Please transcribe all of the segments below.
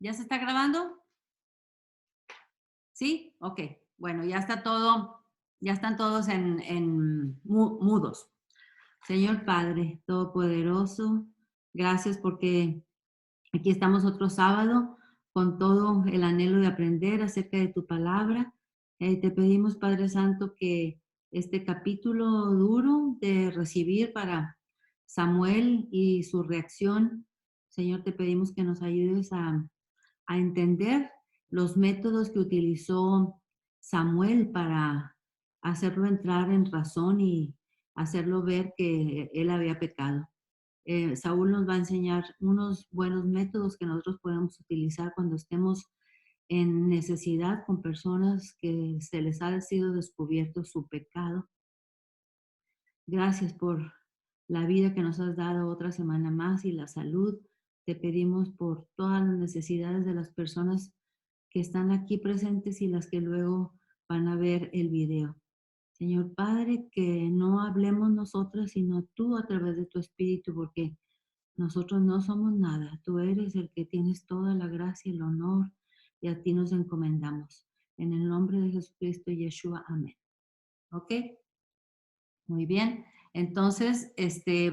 ¿Ya se está grabando? ¿Sí? Ok. Bueno, ya está todo, ya están todos en mudos. Señor Padre Todopoderoso, gracias porque aquí estamos otro sábado con todo el anhelo de aprender acerca de tu palabra. Te pedimos, Padre Santo, que este capítulo duro de recibir para Samuel y su reacción, Señor, te pedimos que nos ayudes a entender los métodos que utilizó Samuel para hacerlo entrar en razón y hacerlo ver que él había pecado. Saúl nos va a enseñar unos buenos métodos que nosotros podemos utilizar cuando estemos en necesidad con personas que se les ha sido descubierto su pecado. Gracias por la vida que nos has dado otra semana más y la salud. Te pedimos por todas las necesidades de las personas que están aquí presentes y las que luego van a ver el video. Señor Padre, que no hablemos nosotras, sino tú a través de tu Espíritu, porque nosotros no somos nada. Tú eres el que tienes toda la gracia y el honor y a ti nos encomendamos. En el nombre de Jesucristo, Yeshua, amén. ¿Ok? Muy bien. Entonces,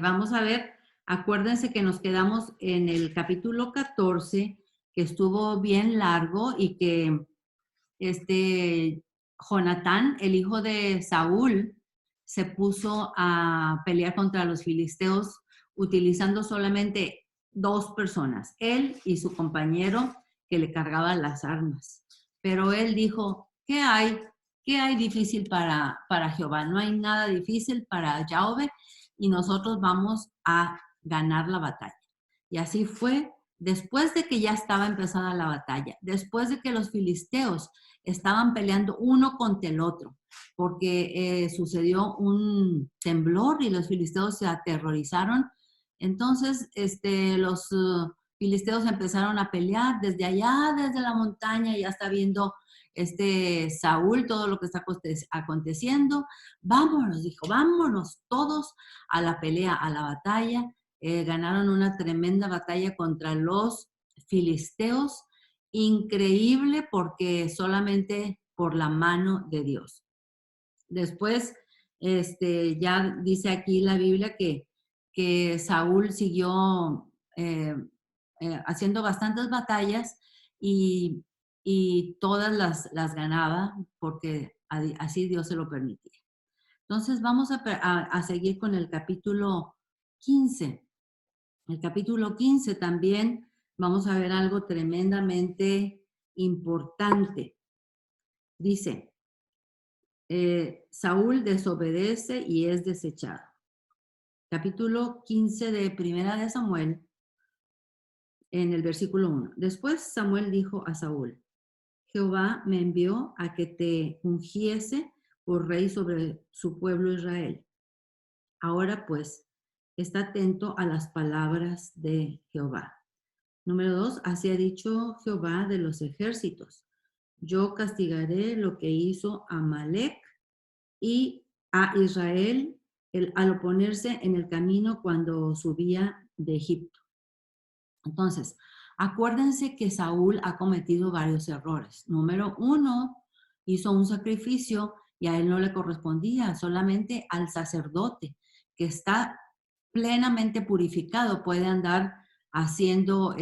vamos a ver, acuérdense que nos quedamos en el capítulo 14, que estuvo bien largo y que Jonatán, el hijo de Saúl, se puso a pelear contra los filisteos utilizando solamente dos personas, él y su compañero que le cargaba las armas. Pero él dijo, ¿qué hay? ¿Qué hay difícil para Jehová? No hay nada difícil para Yahweh y nosotros vamos a ganar la batalla. Y así fue después de que ya estaba empezada la batalla, después de que los filisteos estaban peleando uno contra el otro, porque sucedió un temblor y los filisteos se aterrorizaron. Entonces, los filisteos empezaron a pelear desde allá, desde la montaña, ya está viendo Saúl todo lo que está aconteciendo. Vámonos, dijo, vámonos todos a la pelea, a la batalla. Ganaron una tremenda batalla contra los filisteos, increíble porque solamente por la mano de Dios. Después, ya dice aquí la Biblia que Saúl siguió haciendo bastantes batallas y, y todas las ganaba porque así Dios se lo permitía. Entonces vamos a seguir con el capítulo 15. El capítulo 15 también vamos a ver algo tremendamente importante. Dice, Saúl desobedece y es desechado. Capítulo 15 de Primera de Samuel, en el versículo 1. Después Samuel dijo a Saúl, Jehová me envió a que te ungiese por rey sobre su pueblo Israel. Ahora pues, está atento a las palabras de Jehová. Número 2, así ha dicho Jehová de los ejércitos. Yo castigaré lo que hizo Amalek y a Israel al oponerse en el camino cuando subía de Egipto. Entonces, acuérdense que Saúl ha cometido varios errores. Número 1, hizo un sacrificio y a él no le correspondía, solamente al sacerdote que está plenamente purificado puede andar haciendo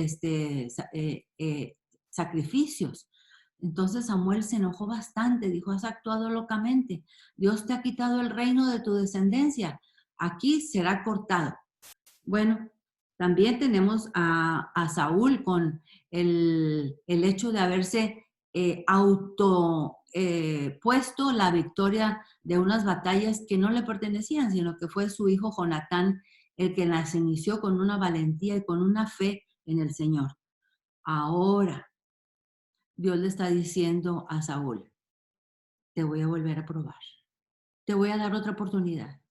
sacrificios. Entonces Samuel se enojó bastante, dijo, has actuado locamente, Dios te ha quitado el reino de tu descendencia, aquí será cortado. Bueno, también tenemos a Saúl con el hecho de haberse puesto la victoria de unas batallas que no le pertenecían, sino que fue su hijo Jonatán el que las inició con una valentía y con una fe en el Señor. Ahora, Dios le está diciendo a Saúl, te voy a volver a probar, te voy a dar otra oportunidad.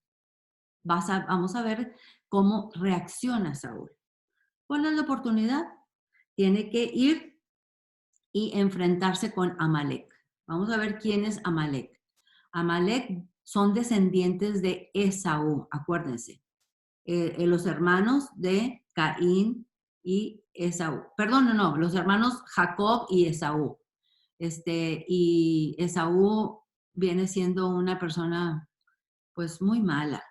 Vamos a ver cómo reacciona Saúl. ¿Cuál es la oportunidad? Tiene que ir y enfrentarse con Amalek. Vamos a ver quién es Amalek. Amalek son descendientes de Esaú, acuérdense. Los hermanos de Caín y Esaú. Perdón, no, los hermanos Jacob y Esaú. Y Esaú viene siendo una persona pues muy mala.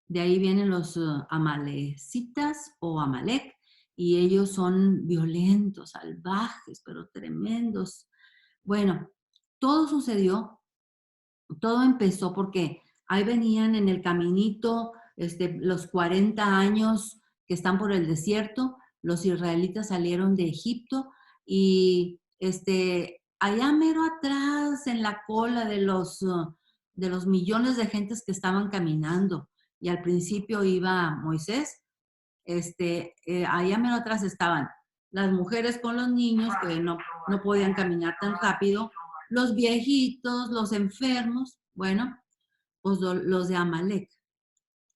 De ahí vienen los amalecitas o Amalek, y ellos son violentos, salvajes, pero tremendos. Bueno, todo sucedió, todo empezó porque ahí venían en el caminito los 40 años que están por el desierto. Los israelitas salieron de Egipto y allá mero atrás en la cola de los millones de gentes que estaban caminando, y al principio iba Moisés, allá mero atrás estaban las mujeres con los niños que no podían caminar tan rápido, los viejitos, los enfermos, bueno, pues los de Amalek,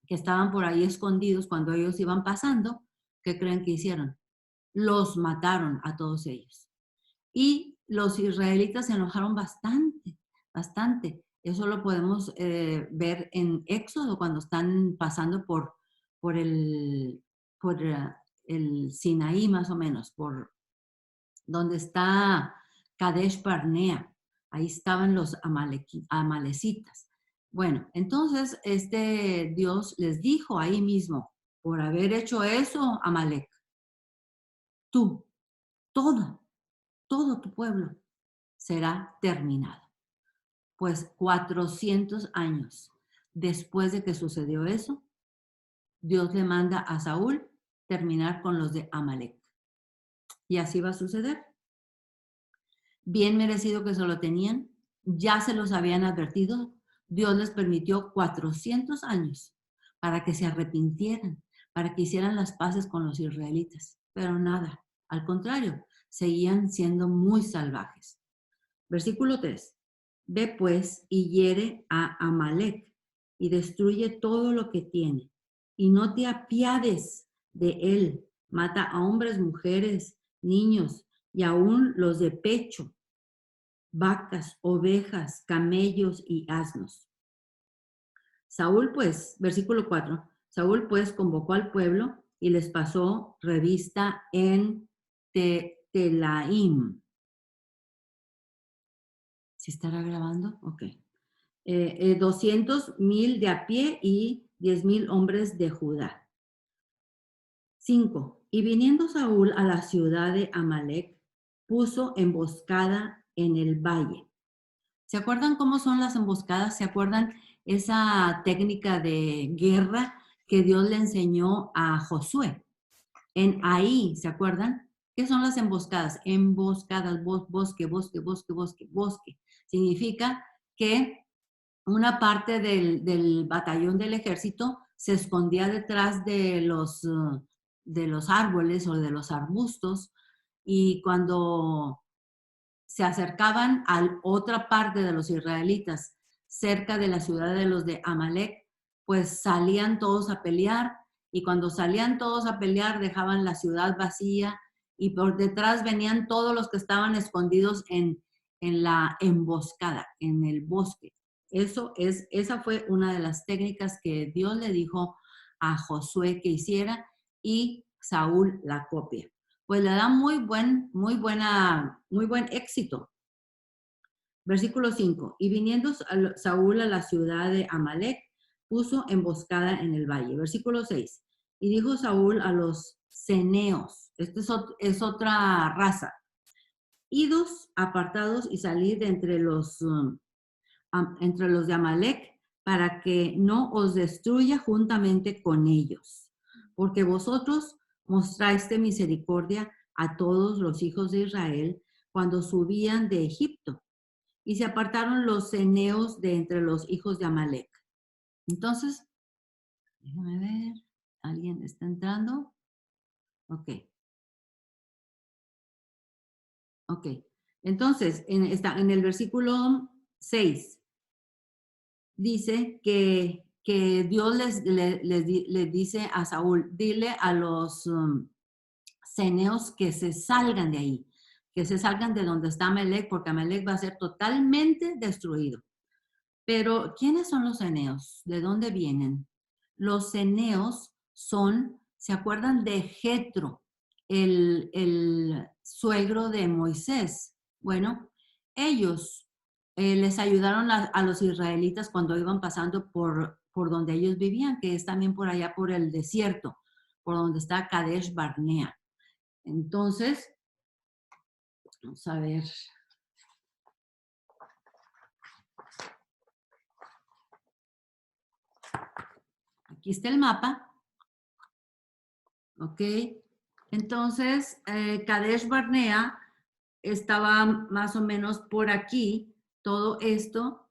que estaban por ahí escondidos cuando ellos iban pasando. ¿Qué creen que hicieron? Los mataron a todos ellos. Y los israelitas se enojaron bastante, bastante. Eso lo podemos ver en Éxodo cuando están pasando por el, por el Sinaí, más o menos, por donde está Kadesh Barnea. Ahí estaban los amalecitas. Bueno, entonces Dios les dijo ahí mismo, por haber hecho eso, Amalek, tú, todo tu pueblo será terminado. Pues 400 años después de que sucedió eso, Dios le manda a Saúl terminar con los de Amalek. Y así va a suceder. Bien merecido que se lo tenían, ya se los habían advertido. Dios les permitió 400 años para que se arrepintieran, para que hicieran las paces con los israelitas. Pero nada, al contrario, seguían siendo muy salvajes. Versículo 3. Ve pues y hiere a Amalek y destruye todo lo que tiene, y no te apiades de él. Mata a hombres, mujeres, niños y aún los de pecho, vacas, ovejas, camellos y asnos. Saúl pues, versículo 4, Saúl pues convocó al pueblo y les pasó revista en Telaim. ¿Se estará grabando? Ok. 200,000 de a pie y 10,000 hombres de Judá. 5. Y viniendo Saúl a la ciudad de Amalek, puso emboscada en el valle. ¿Se acuerdan cómo son las emboscadas? ¿Se acuerdan esa técnica de guerra que Dios le enseñó a Josué? En ahí, ¿se acuerdan? ¿Qué son las emboscadas? Emboscadas, bosque, bosque, bosque, bosque, bosque. Significa que una parte del batallón del ejército se escondía detrás de los árboles o de los arbustos, y cuando se acercaban a otra parte de los israelitas cerca de la ciudad de los de Amalek, pues salían todos a pelear, y cuando salían todos a pelear dejaban la ciudad vacía, y por detrás venían todos los que estaban escondidos en la emboscada, en el bosque. Esa fue una de las técnicas que Dios le dijo a Josué que hiciera, y Saúl la copia. Pues le da muy buen éxito. Versículo 5. Y viniendo Saúl a la ciudad de Amalek, puso emboscada en el valle. Versículo 6. Y dijo Saúl a los ceneos, es otra raza, idos apartados y salid de entre los de Amalek, para que no os destruya juntamente con ellos, porque vosotros mostraste misericordia a todos los hijos de Israel cuando subían de Egipto, y se apartaron los ceneos de entre los hijos de Amalek. Entonces, déjame ver, ¿alguien está entrando? Ok. Ok. Entonces, en el versículo 6, dice que Dios les dice a Saúl, dile a los ceneos que se salgan de ahí, que se salgan de donde está Amalek, porque Amalek va a ser totalmente destruido. Pero, ¿quiénes son los ceneos? ¿De dónde vienen? Los ceneos son, ¿se acuerdan de Jetro? el suegro de Moisés. Bueno, ellos les ayudaron a los israelitas cuando iban pasando por donde ellos vivían, que es también por allá por el desierto, por donde está Kadesh Barnea. Entonces, vamos a ver. Aquí está el mapa. ¿Ok? Entonces, Kadesh Barnea estaba más o menos por aquí. Todo esto,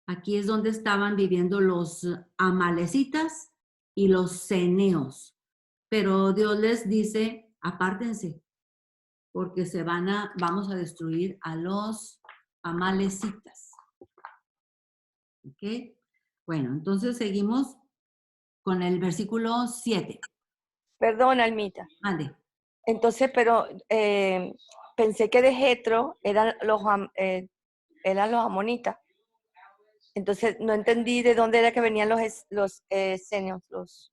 aquí es donde estaban viviendo los amalecitas y los ceneos. Pero Dios les dice, apártense, porque vamos a destruir a los amalecitas. ¿Ok? Bueno, entonces seguimos con el versículo 7. Perdón, Almita. Ande. Entonces, pero pensé que de Jetro eran los amonitas. Entonces, no entendí de dónde era que venían los senios, los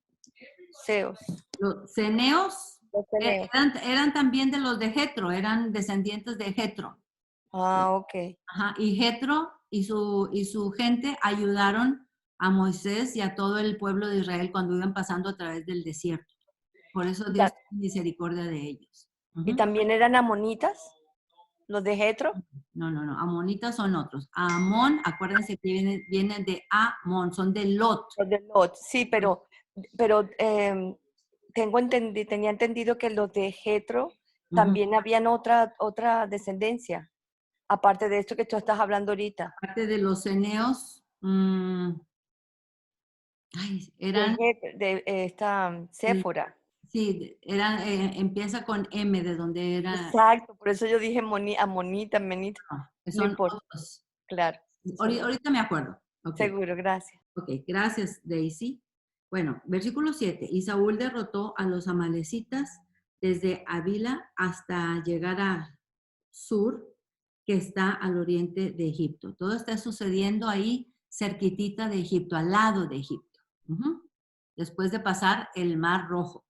seos. Los ceneos Los ceneos. eran también de los de Jetro, eran descendientes de Jetro. Ah, ok. Ajá, y Jetro y su gente ayudaron a Moisés y a todo el pueblo de Israel cuando iban pasando a través del desierto. Por eso Dios tiene misericordia de ellos. ¿Y Ujú. también eran amonitas, los de Jetro? No, no, no. Amonitas son otros. Amón, acuérdense que vienen de Amón, son de Lot. Los de Lot, sí, pero tenía entendido que los de Jetro Ujú. también habían otra descendencia, aparte de esto que tú estás hablando ahorita. Aparte de los ceneos, eran, De esta Séfora. sí, eran, empieza con M, de donde era, Exacto, por eso yo dije amonita, menita, no, que no son importa, otros. claro, seguro. Ahorita me acuerdo. Ok, Seguro, gracias. ok, gracias, Daisy. Bueno, versículo 7. Y Saúl derrotó a los amalecitas desde Avila hasta llegar a Sur, que está al oriente de Egipto. Todo está sucediendo ahí cerquitita de Egipto, al lado de Egipto. Ujú. Después de pasar el Mar Rojo.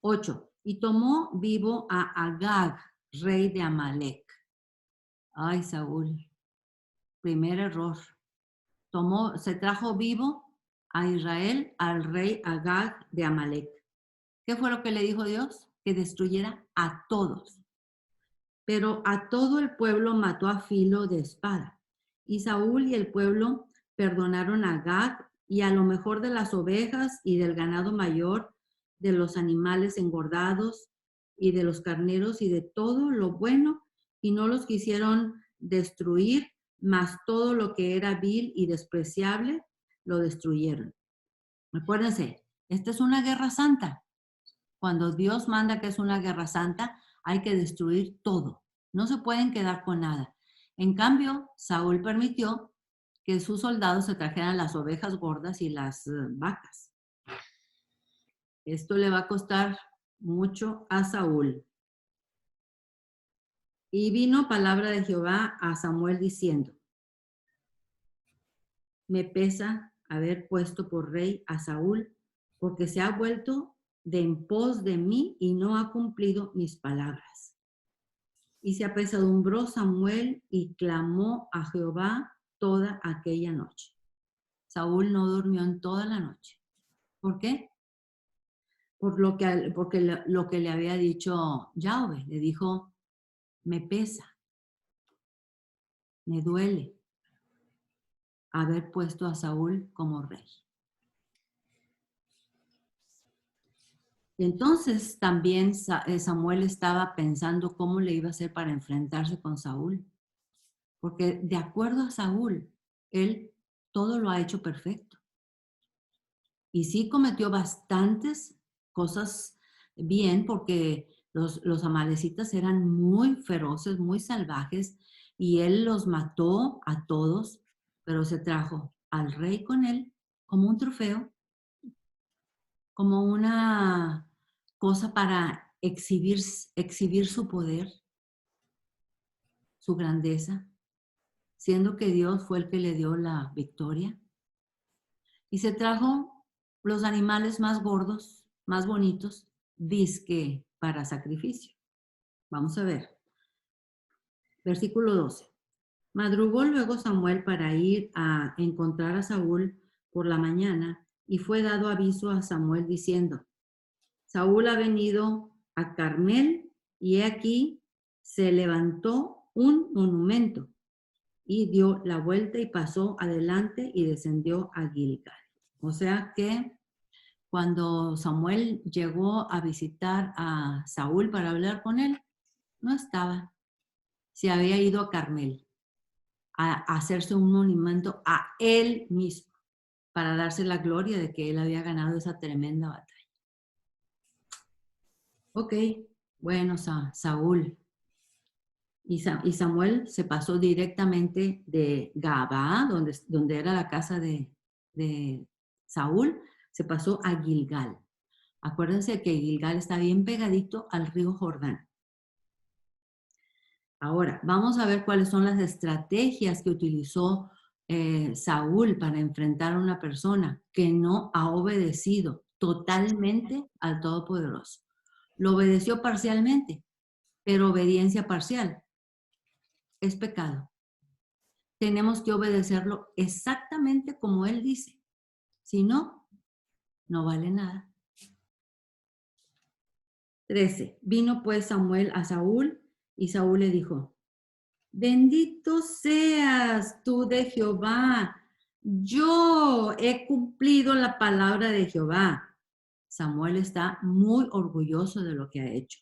8. Y tomó vivo a Agag, rey de Amalek. Ay, Saúl, primer error. Se trajo vivo a Israel al rey Agag de Amalek. ¿Qué fue lo que le dijo Dios? Que destruyera a todos. Pero a todo el pueblo mató a filo de espada. Y Saúl y el pueblo perdonaron a Agag y a lo mejor de las ovejas y del ganado mayor, de los animales engordados y de los carneros y de todo lo bueno, y no los quisieron destruir, mas todo lo que era vil y despreciable lo destruyeron. Acuérdense, esta es una guerra santa. Cuando Dios manda que es una guerra santa, hay que destruir todo. No se pueden quedar con nada. En cambio, Saúl permitió que sus soldados se trajeran las ovejas gordas y las vacas. Esto le va a costar mucho a Saúl. Y vino palabra de Jehová a Samuel diciendo, me pesa haber puesto por rey a Saúl, porque se ha vuelto de en pos de mí y no ha cumplido mis palabras. Y se apesadumbró Samuel y clamó a Jehová toda aquella noche. Saúl no durmió en toda la noche. ¿Por qué? Porque lo que le había dicho Yahweh. Le dijo, me pesa, me duele haber puesto a Saúl como rey. Y entonces también Samuel estaba pensando cómo le iba a hacer para enfrentarse con Saúl. Porque de acuerdo a Saúl, él todo lo ha hecho perfecto. Y sí cometió bastantes cosas bien porque los amalecitas eran muy feroces, muy salvajes y él los mató a todos, pero se trajo al rey con él como un trofeo, como una cosa para exhibir su poder, su grandeza, siendo que Dios fue el que le dio la victoria. Y se trajo los animales más gordos, más bonitos, dizque para sacrificio. Vamos a ver. Versículo 12. Madrugó luego Samuel para ir a encontrar a Saúl por la mañana y fue dado aviso a Samuel diciendo, Saúl ha venido a Carmel y he aquí se levantó un monumento y dio la vuelta y pasó adelante y descendió a Gilgal. O sea que cuando Samuel llegó a visitar a Saúl para hablar con él, no estaba. Se había ido a Carmel a hacerse un monumento a él mismo para darse la gloria de que él había ganado esa tremenda batalla. Ok, bueno, Saúl. Y Samuel se pasó directamente de Gabaa, donde era la casa de Saúl, se pasó a Gilgal. Acuérdense que Gilgal está bien pegadito al río Jordán. Ahora, vamos a ver cuáles son las estrategias que utilizó Saúl para enfrentar a una persona que no ha obedecido totalmente al Todopoderoso. Lo obedeció parcialmente, pero obediencia parcial es pecado. Tenemos que obedecerlo exactamente como Él dice. Si no, no vale nada. 13. Vino pues Samuel a Saúl y Saúl le dijo, bendito seas tú de Jehová. Yo he cumplido la palabra de Jehová. Samuel está muy orgulloso de lo que ha hecho.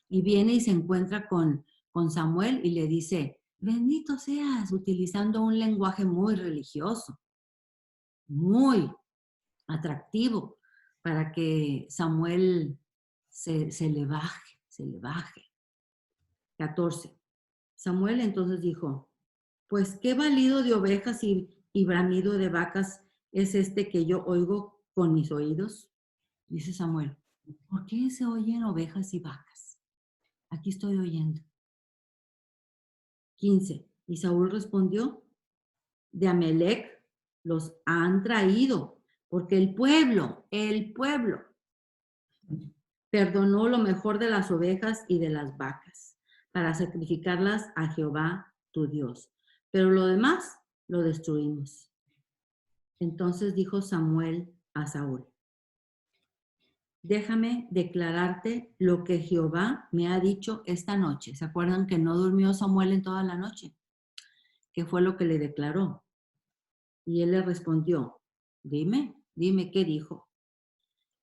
Y viene y se encuentra con Samuel y le dice, bendito seas, utilizando un lenguaje muy religioso, muy atractivo, para que Samuel se le baje. 14. Samuel entonces dijo, pues qué balido de ovejas y bramido de vacas es este que yo oigo con mis oídos. Dice Samuel, ¿por qué se oyen ovejas y vacas? Aquí estoy oyendo. 15. Y Saúl respondió, de Amelec los han traído, porque el pueblo perdonó lo mejor de las ovejas y de las vacas para sacrificarlas a Jehová tu Dios. Pero lo demás lo destruimos. Entonces dijo Samuel a Saúl, déjame declararte lo que Jehová me ha dicho esta noche. ¿Se acuerdan que no durmió Samuel en toda la noche? ¿Qué fue lo que le declaró? Y él le respondió, dime qué dijo.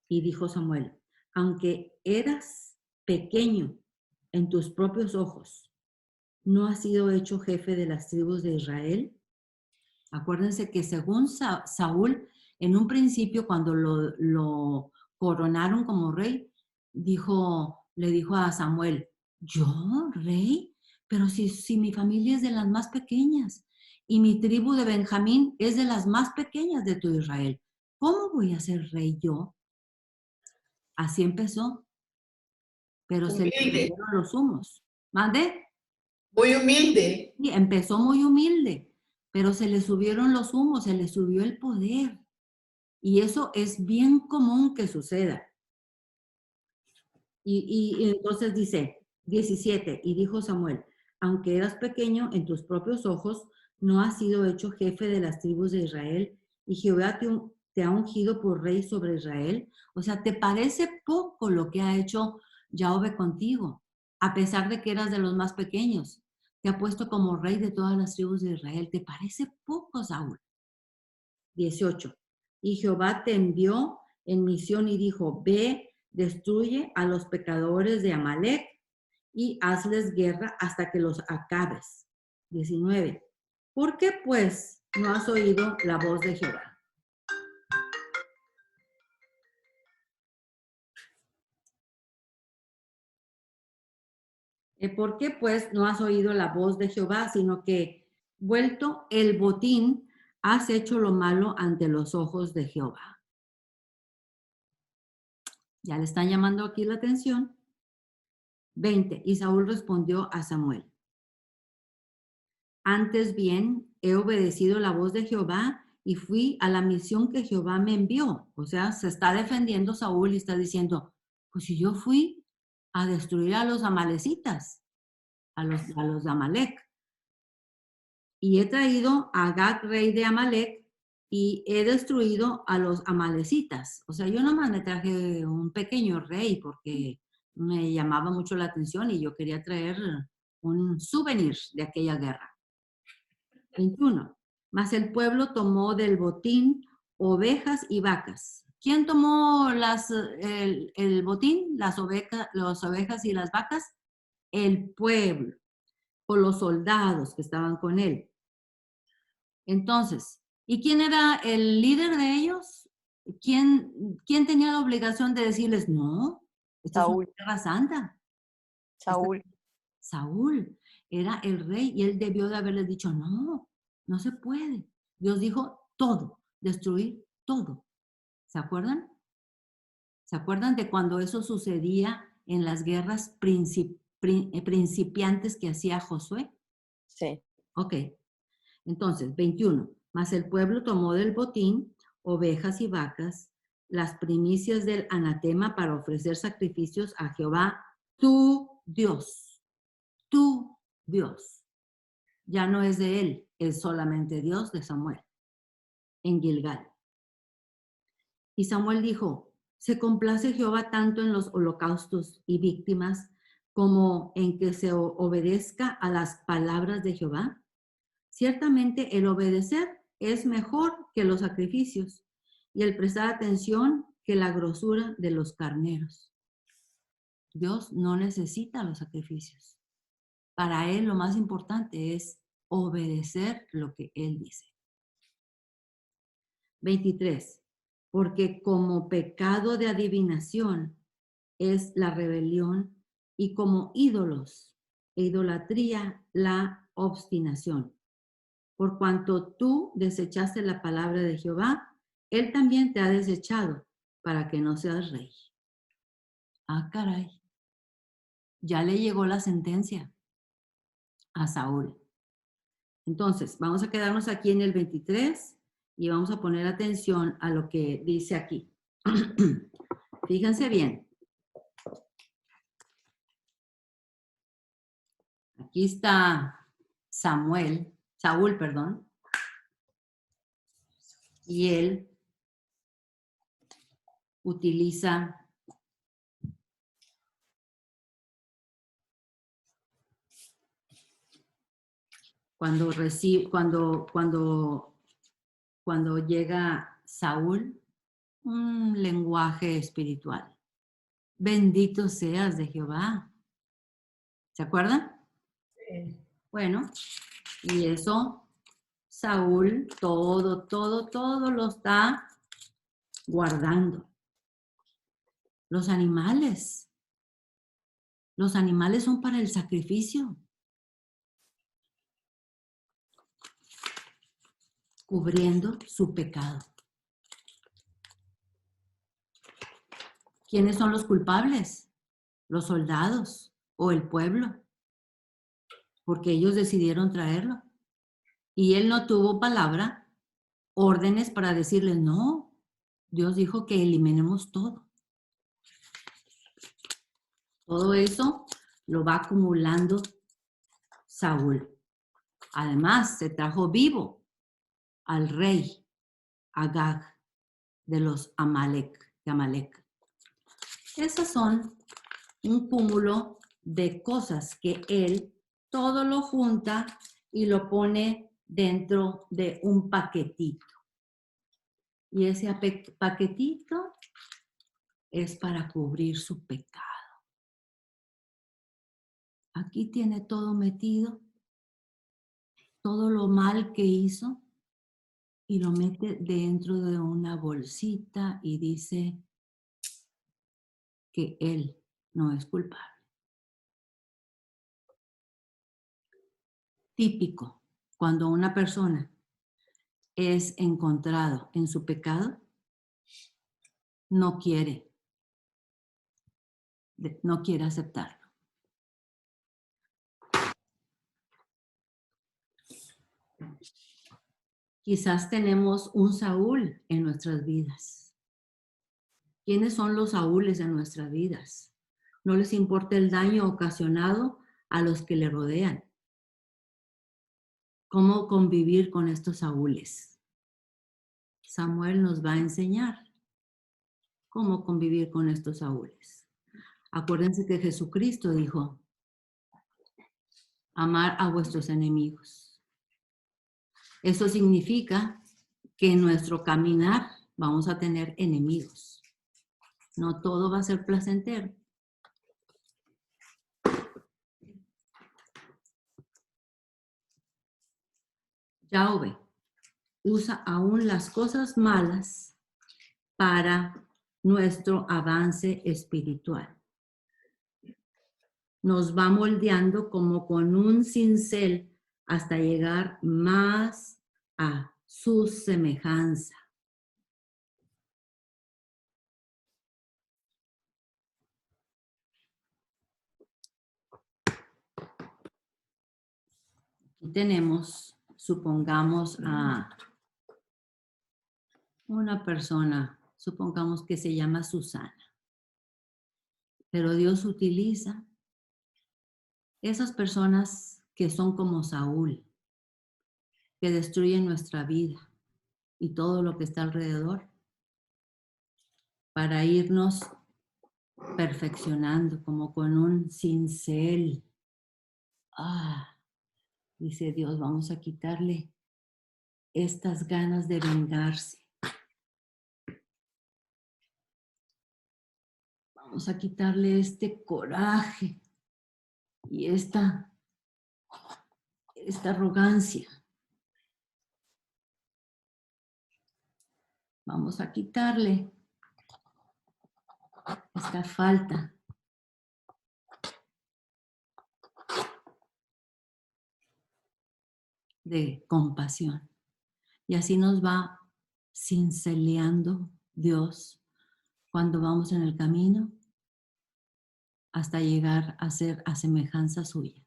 Y dijo Samuel, aunque eras pequeño en tus propios ojos, ¿no has sido hecho jefe de las tribus de Israel? Acuérdense que según Saúl, en un principio cuando lo coronaron como rey, le dijo a Samuel, ¿yo, rey? Pero si mi familia es de las más pequeñas y mi tribu de Benjamín es de las más pequeñas de tu Israel, ¿cómo voy a ser rey yo? Así empezó, pero se le subieron los humos. ¿Mande? Muy humilde. Sí, empezó muy humilde, pero se le subieron los humos, se le subió el poder. Y eso es bien común que suceda. Y entonces dice, 17, y dijo Samuel, aunque eras pequeño en tus propios ojos, no has sido hecho jefe de las tribus de Israel, y Jehová te ha ungido por rey sobre Israel. O sea, ¿te parece poco lo que ha hecho Yahweh contigo? A pesar de que eras de los más pequeños, te ha puesto como rey de todas las tribus de Israel. ¿Te parece poco, Saúl? 18. Y Jehová te envió en misión y dijo, ve, destruye a los pecadores de Amalec y hazles guerra hasta que los acabes. 19. ¿Por qué pues no has oído la voz de Jehová? ¿Por qué pues no has oído la voz de Jehová, sino que, vuelto el botín, has hecho lo malo ante los ojos de Jehová? Ya le están llamando aquí la atención. 20. Y Saúl respondió a Samuel, antes bien, he obedecido la voz de Jehová y fui a la misión que Jehová me envió. O sea, se está defendiendo Saúl y está diciendo, pues si yo fui a destruir a los amalecitas, a los de Amalek, y he traído a Agag, rey de Amalek, y he destruido a los amalecitas. O sea, yo nomás me traje un pequeño rey porque me llamaba mucho la atención y yo quería traer un souvenir de aquella guerra. 21. Mas el pueblo tomó del botín ovejas y vacas. ¿Quién tomó el botín? Las ovejas y las vacas. El pueblo o los soldados que estaban con él. Entonces, ¿y quién era el líder de ellos? ¿Quién tenía la obligación de decirles, no, esto es una Saúl. guerra santa? Saúl. Saúl era el rey y él debió de haberles dicho, no, no se puede. Dios dijo todo, destruir todo. ¿Se acuerdan? ¿Se acuerdan de cuando eso sucedía en las guerras principiantes que hacía Josué? Sí. Ok, entonces, 21. Mas el pueblo tomó del botín ovejas y vacas, las primicias del anatema para ofrecer sacrificios a Jehová, tu Dios. Tu Dios. Ya no es de él, es solamente Dios de Samuel, en Gilgal. Y Samuel dijo, ¿se complace Jehová tanto en los holocaustos y víctimas como en que se obedezca a las palabras de Jehová? Ciertamente el obedecer es mejor que los sacrificios y el prestar atención que la grosura de los carneros. Dios no necesita los sacrificios. Para Él lo más importante es obedecer lo que Él dice. 23. Porque como pecado de adivinación es la rebelión y como ídolos e idolatría la obstinación. Por cuanto tú desechaste la palabra de Jehová, Él también te ha desechado para que no seas rey. Ah, caray. Ya le llegó la sentencia a Saúl. Entonces, vamos a quedarnos aquí en el 23 y vamos a poner atención a lo que dice aquí. Fíjense bien. Aquí está Saúl, perdón. Y él utiliza cuando llega Saúl, un lenguaje espiritual. Bendito seas de Jehová. ¿Se acuerdan? Sí. Bueno, y eso Saúl todo lo está guardando. Los animales son para el sacrificio. Cubriendo su pecado. ¿Quiénes son los culpables? Los soldados o el pueblo, porque ellos decidieron traerlo. Y él no tuvo palabra, órdenes para decirles, no, Dios dijo que eliminemos todo. Todo eso lo va acumulando Saúl. Además, se trajo vivo al rey Agag de los de Amalek. Esas son un cúmulo de cosas que él todo lo junta y lo pone dentro de un paquetito. Y ese paquetito es para cubrir su pecado. Aquí tiene todo metido, todo lo mal que hizo, y lo mete dentro de una bolsita y dice que él no es culpable. Típico, cuando una persona es encontrado en su pecado, no quiere aceptarlo. Quizás tenemos un Saúl en nuestras vidas. ¿Quiénes son los Saúles en nuestras vidas? No les importa el daño ocasionado a los que le rodean. ¿Cómo convivir con estos Saúles? Samuel nos va a enseñar cómo convivir con estos Saúles. Acuérdense que Jesucristo dijo, amar a vuestros enemigos. Eso significa que en nuestro caminar vamos a tener enemigos. No todo va a ser placentero. Yahweh usa aún las cosas malas para nuestro avance espiritual. Nos va moldeando como con un cincel hasta llegar más a su semejanza. Aquí tenemos, supongamos, a una persona, supongamos que se llama Susana. Pero Dios utiliza esas personas que son como Saúl, que destruyen nuestra vida y todo lo que está alrededor, para irnos perfeccionando como con un cincel. Dice Dios, vamos a quitarle estas ganas de vengarse. Vamos a quitarle este coraje y esta arrogancia. Vamos a quitarle esta falta de compasión. Y así nos va cinceleando Dios cuando vamos en el camino hasta llegar a ser a semejanza suya.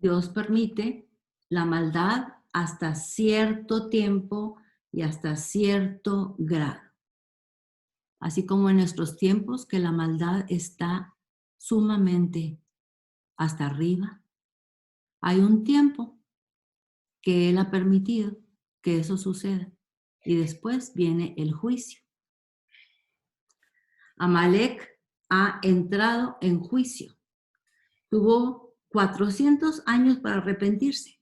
Dios permite la maldad hasta cierto tiempo y hasta cierto grado. Así como en nuestros tiempos que la maldad está sumamente hasta arriba, hay un tiempo que Él ha permitido que eso suceda y después viene el juicio. Amalek ha entrado en juicio. Tuvo 400 años para arrepentirse.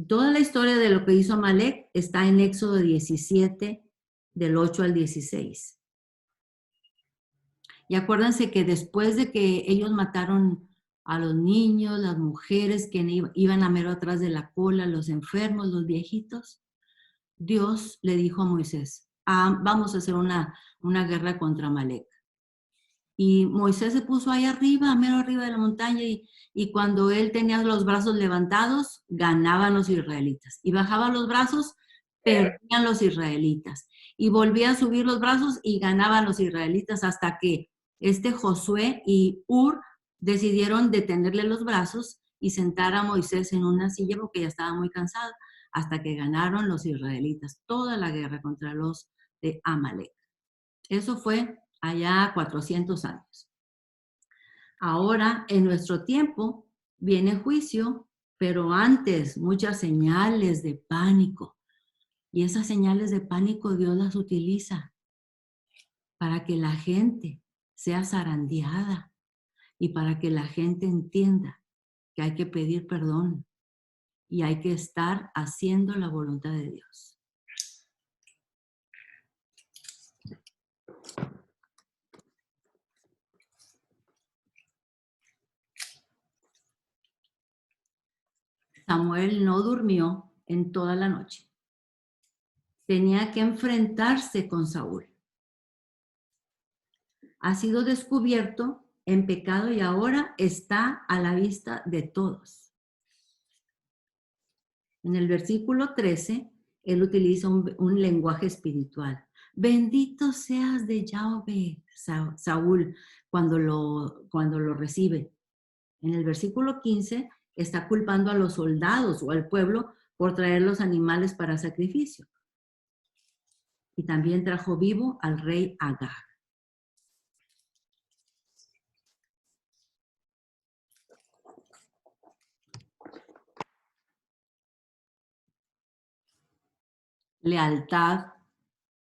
Toda la historia de lo que hizo Amalek está en Éxodo 17, del 8 al 16. Y acuérdense que después de que ellos mataron a los niños, las mujeres que iban a mero atrás de la cola, los enfermos, los viejitos, Dios le dijo a Moisés, vamos a hacer una guerra contra Amalek. Y Moisés se puso ahí arriba, mero arriba de la montaña, y cuando él tenía los brazos levantados, ganaban los israelitas. Y bajaba los brazos, perdían los israelitas. Y volvía a subir los brazos y ganaban los israelitas hasta que Josué y Hur decidieron detenerle los brazos y sentar a Moisés en una silla porque ya estaba muy cansado, hasta que ganaron los israelitas toda la guerra contra los de Amalek. Eso fue allá 400 años. Ahora, en nuestro tiempo, viene juicio, pero antes muchas señales de pánico. Y esas señales de pánico Dios las utiliza para que la gente sea zarandeada y para que la gente entienda que hay que pedir perdón y hay que estar haciendo la voluntad de Dios. Samuel no durmió en toda la noche. Tenía que enfrentarse con Saúl. Ha sido descubierto en pecado y ahora está a la vista de todos. En el versículo 13, él utiliza un lenguaje espiritual. Bendito seas de Yahweh, Saúl, cuando lo recibe. En el versículo 15 está culpando a los soldados o al pueblo por traer los animales para sacrificio. Y también trajo vivo al rey Agag. Lealtad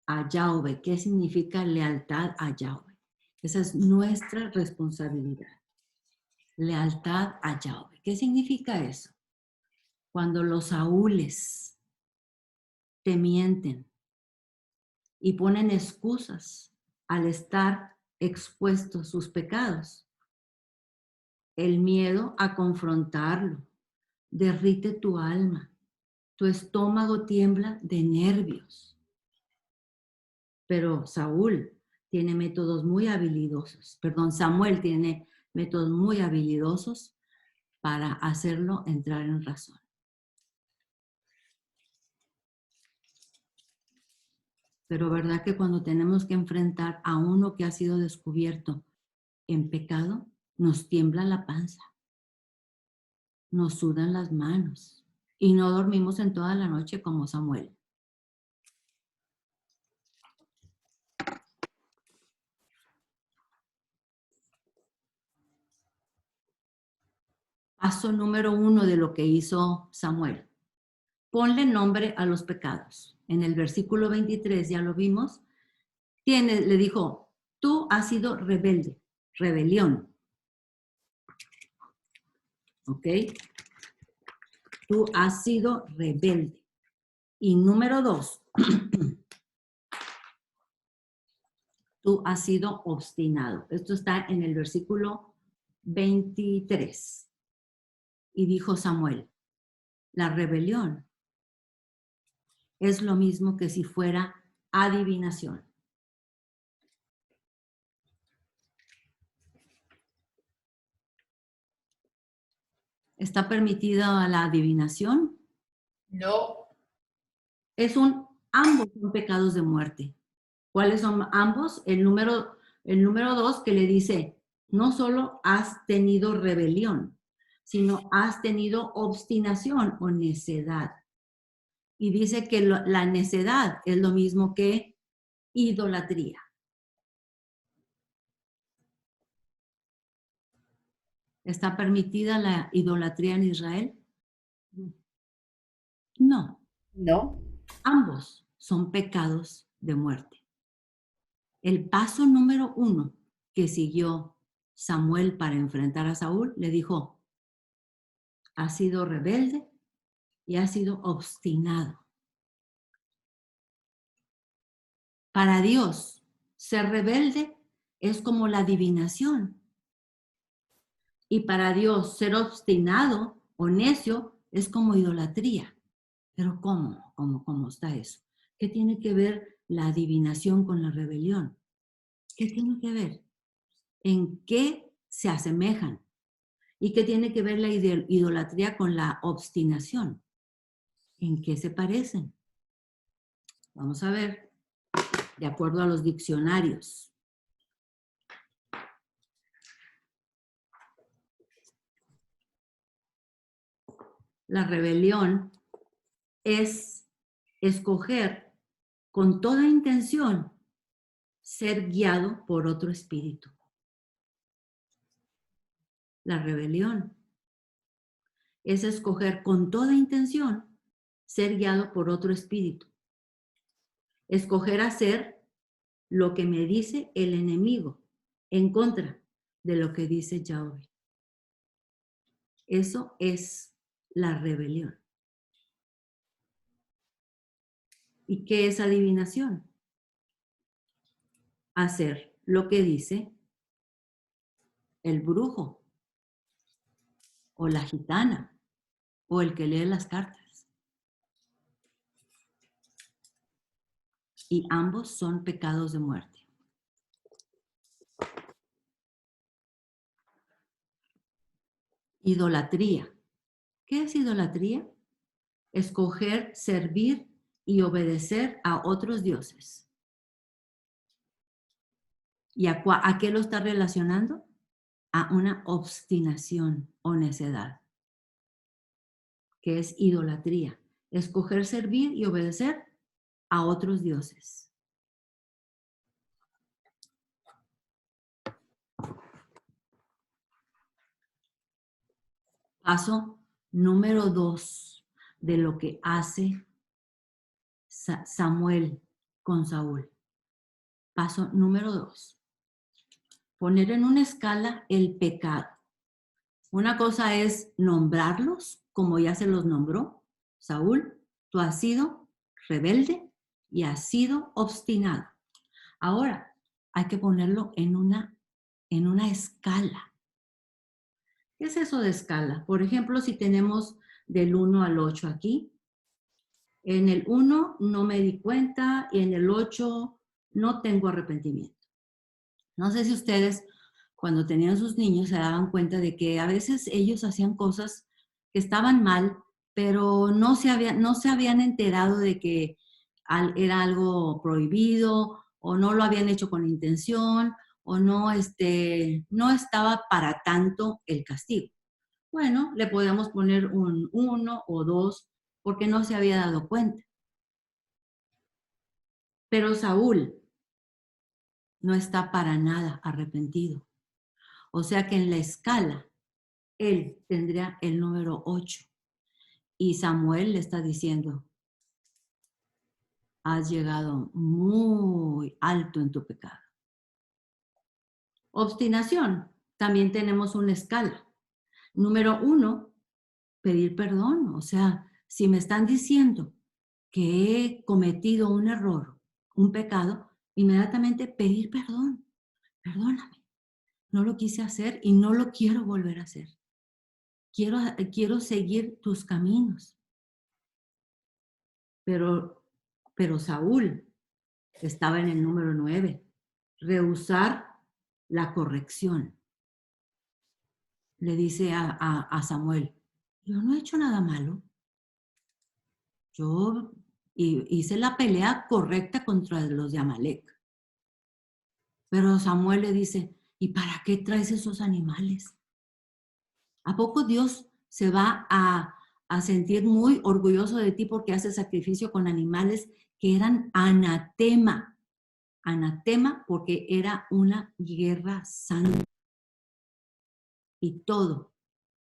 a Yahweh. ¿Qué significa lealtad a Yahweh? Esa es nuestra responsabilidad. Lealtad a Yahweh. ¿Qué significa eso? Cuando los saúles te mienten y ponen excusas al estar expuestos sus pecados, el miedo a confrontarlo derrite tu alma, tu estómago tiembla de nervios. Pero Samuel tiene métodos muy habilidosos para hacerlo entrar en razón. Pero ¿verdad que cuando tenemos que enfrentar a uno que ha sido descubierto en pecado, nos tiembla la panza, nos sudan las manos y no dormimos en toda la noche como Samuel? Paso número 1 de lo que hizo Samuel. Ponle nombre a los pecados. En el versículo 23, ya lo vimos, le dijo, tú has sido rebelde, rebelión. ¿Ok? Tú has sido rebelde. Y número 2, tú has sido obstinado. Esto está en el versículo 23. Y dijo Samuel, la rebelión es lo mismo que si fuera adivinación. ¿Está permitida la adivinación? No. Ambos son pecados de muerte. ¿Cuáles son ambos? El número 2 que le dice, no solo has tenido rebelión, sino has tenido obstinación o necedad. Y dice que la necedad es lo mismo que idolatría. ¿Está permitida la idolatría en Israel? No. No. Ambos son pecados de muerte. El paso número 1 que siguió Samuel para enfrentar a Saúl, le dijo, has sido rebelde y has sido obstinado. Para Dios, ser rebelde es como la adivinación. Y para Dios, ser obstinado o necio es como idolatría. Pero ¿Cómo está eso? ¿Qué tiene que ver la adivinación con la rebelión? ¿Qué tiene que ver? ¿En qué se asemejan? ¿Y qué tiene que ver la idolatría con la obstinación? ¿En qué se parecen? Vamos a ver, de acuerdo a los diccionarios. La rebelión es escoger con toda intención ser guiado por otro espíritu. La rebelión es escoger con toda intención ser guiado por otro espíritu. Escoger hacer lo que me dice el enemigo en contra de lo que dice Yahweh. Eso es la rebelión. ¿Y qué es adivinación? Hacer lo que dice el brujo o la gitana o el que lee las cartas. Y ambos son pecados de muerte. Idolatría. ¿Qué es idolatría? Escoger, servir y obedecer a otros dioses. ¿Y a qué lo está relacionando? A una obstinación o necedad, que es idolatría. Escoger servir y obedecer a otros dioses. Paso número 2 de lo que hace Samuel con Saúl. Paso número 2. Poner en una escala el pecado. Una cosa es nombrarlos, como ya se los nombró. Saúl, tú has sido rebelde y has sido obstinado. Ahora, hay que ponerlo en una escala. ¿Qué es eso de escala? Por ejemplo, si tenemos del 1 al 8 aquí, en el 1 no me di cuenta y en el 8 no tengo arrepentimiento. No sé si ustedes, cuando tenían sus niños, se daban cuenta de que a veces ellos hacían cosas que estaban mal, pero no se habían enterado de que era algo prohibido o no lo habían hecho con intención o no estaba para tanto el castigo. Bueno, le podíamos poner un 1 o 2 porque no se había dado cuenta. Pero Saúl no está para nada arrepentido. O sea que en la escala, él tendría el número 8. Y Samuel le está diciendo, has llegado muy alto en tu pecado. Obstinación, también tenemos una escala. Número 1, pedir perdón. O sea, si me están diciendo que he cometido un error, un pecado, inmediatamente pedir perdón. Perdóname, no lo quise hacer y no lo quiero volver a hacer. Quiero seguir tus caminos. Pero Saúl estaba en el número 9. Rehusar la corrección. Le dice a Samuel, yo no he hecho nada malo. Yo hice la pelea correcta contra los de Amalek. Pero Samuel le dice, ¿y para qué traes esos animales? ¿A poco Dios se va a sentir muy orgulloso de ti porque haces sacrificio con animales que eran anatema? Anatema porque era una guerra santa y todo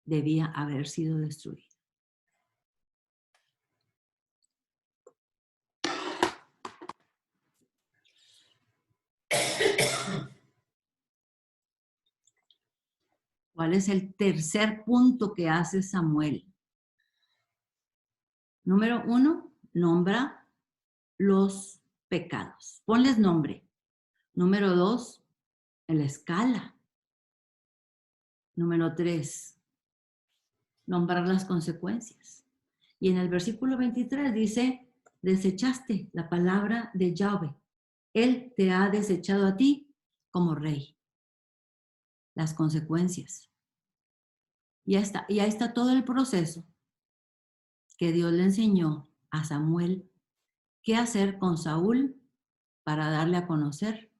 debía haber sido destruido. ¿Cuál es el tercer punto que hace Samuel? Número 1, nombra los pecados. Ponles nombre. Número 2, en la escala. Número 3, nombrar las consecuencias. Y en el versículo 23 dice, desechaste la palabra de Yahweh. Él te ha desechado a ti como rey. Las consecuencias. Y ahí está todo el proceso que Dios le enseñó a Samuel qué hacer con Saúl para darle a conocer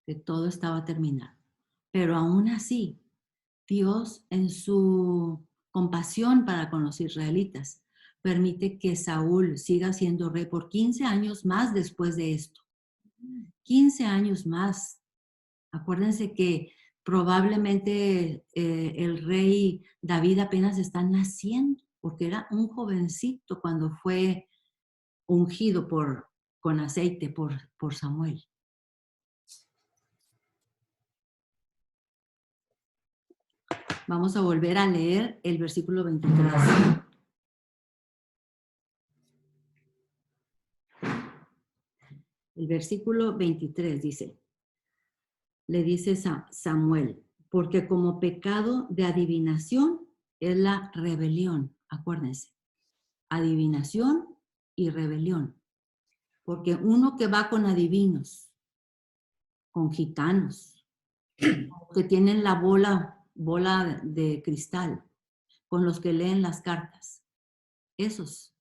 que todo estaba terminado. Pero aún así, Dios en su compasión para con los israelitas permite que Saúl siga siendo rey por 15 años más después de esto. 15 años más. Acuérdense que probablemente el rey David apenas está naciendo, porque era un jovencito cuando fue ungido con aceite por Samuel. Vamos a volver a leer el versículo 23. El versículo 23 dice, le dice Samuel, porque como pecado de adivinación es la rebelión, acuérdense, adivinación y rebelión, porque uno que va con adivinos, con gitanos, que tienen la bola de cristal, con los que leen las cartas, esos